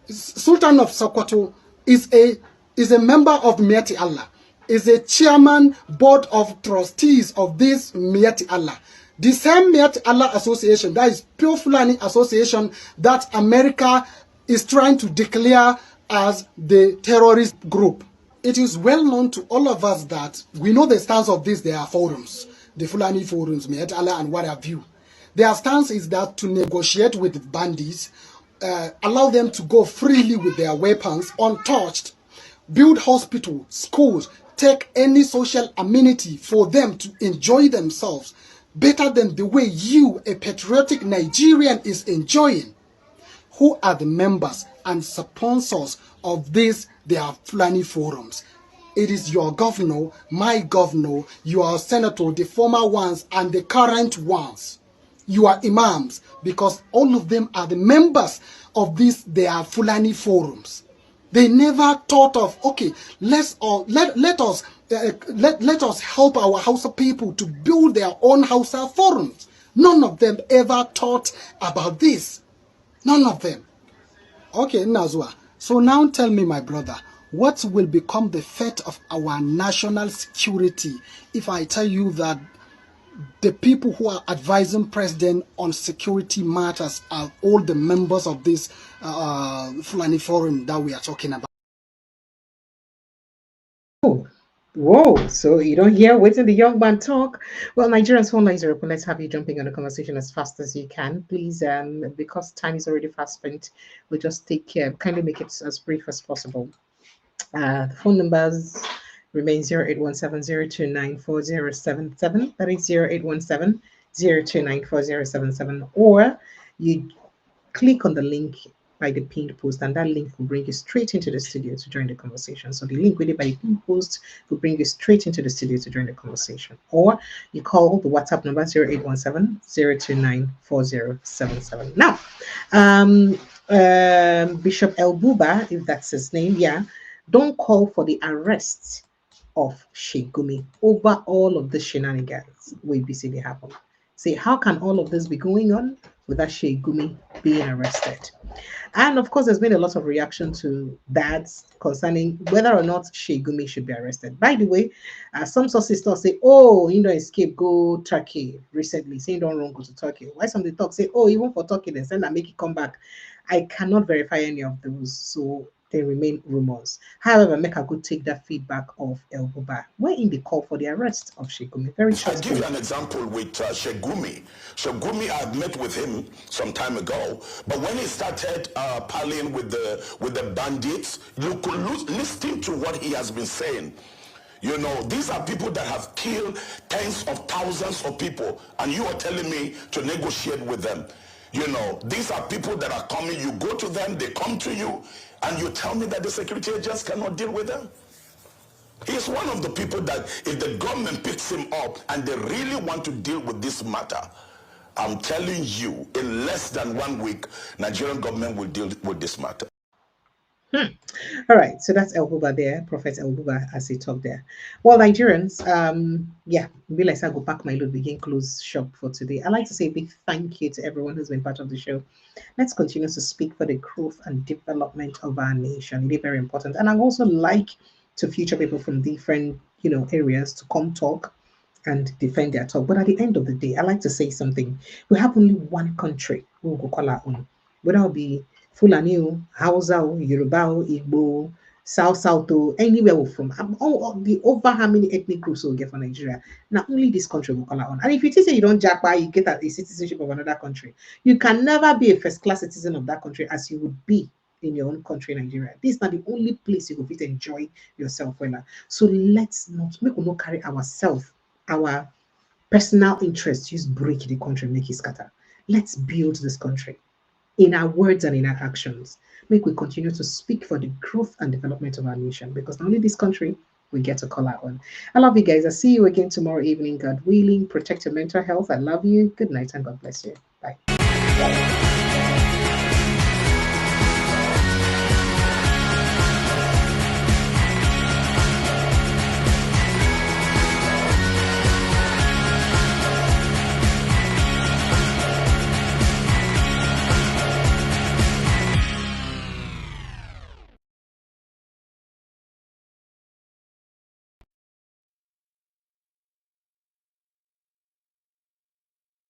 Sultan of Sokoto is a member of Miati Allah, is a chairman board of trustees of this Miati Allah. The same Miati Allah association, that is Pure Fulani association that America is trying to declare as the terrorist group. It is well known to all of us that we know the stance of this. There are forums, the Fulani forums, Miati Allah and what have you. Their stance is that to negotiate with bandits, allow them to go freely with their weapons untouched, build hospitals, schools, take any social amenity for them to enjoy themselves better than the way you, a patriotic Nigerian, is enjoying. Who are the members and sponsors of this, their Fulani forums? It is your governor, my governor, your senator, the former ones and the current ones. You are imams, because all of them are the members of this, their Fulani forums. They never thought of, okay, let us help our Hausa people to build their own Hausa forums. None of them ever thought about this. None of them. Okay, Nazwa. So now tell me, my brother, what will become the fate of our national security if I tell you that the people who are advising president on security matters are all the members of this Fulani forum that we are talking about? Whoa, so you don't hear waiting the young man talk? Well, Nigerians, phone lines are open. Let's have you jumping on the conversation as fast as you can. Please, because time is already fast spent, we'll just take care. Kindly make it as brief as possible. The phone numbers remain 0817-029-4077. That is 0817-029-4077. Or you click on the link by the pinned post, and that link will bring you straight into the studio to join the conversation. So the link with by the pinned post will bring you straight into the studio to join the conversation. Or you call the WhatsApp number 0817-029-4077. Now, Bishop El Buba, if that's his name, don't call for the arrest of Sheikh Gumi over all of the shenanigans we basically happen. Say, how can all of this be going on without Sheikh Gumi being arrested? And of course, there's been a lot of reaction to that concerning whether or not Sheikh Gumi should be arrested. By the way, some sources still say, oh, you don't escape, go Turkey recently, saying don't run, go to Turkey. Why some they talk say, oh, even for Turkey, they send and make it come back. I cannot verify any of those, so they remain rumors. However, make a good take that feedback of El Buba. We're in the call for the arrest of Sheikh Gumi. Very short. I'll give you an example with Sheikh Gumi. Sheikh Gumi, I had met with him some time ago, but when he started parleying with the bandits, you could listen to what he has been saying. You know, these are people that have killed tens of thousands of people, and you are telling me to negotiate with them. You know, these are people that are coming, you go to them, they come to you, and you tell me that the security agents cannot deal with them. He's one of the people that if the government picks him up and they really want to deal with this matter, I'm telling you, in less than 1 week, Nigerian government will deal with this matter. All right, so that's El Buba there, Prophet El Buba, as he talked there. Well, Nigerians, maybe let's go pack my load, begin close shop for today. I'd like to say a big thank you to everyone who's been part of the show. Let's continue to speak for the growth and development of our nation. It is very important. And I'd also like to feature people from different, areas to come talk and defend their talk. But at the end of the day, I like to say something. We have only one country we will call our own. Whether it be Fulani, Hausa, Yoruba, Igbo, South to anywhere we're from. The over how many ethnic groups will get for Nigeria. Now only this country will call on. And if you say you don't jackpot, you get a citizenship of another country. You can never be a first-class citizen of that country as you would be in your own country, Nigeria. This is not the only place you will fit enjoy yourself. So let's not carry ourselves, our personal interests, just break the country, make it scatter. Let's build this country in our words and in our actions. Make we continue to speak for the growth and development of our nation, because only this country we get to call out on. I love you guys. I'll see you again tomorrow evening, God willing. Protect your mental health. I love you. Good night and God bless you. Bye.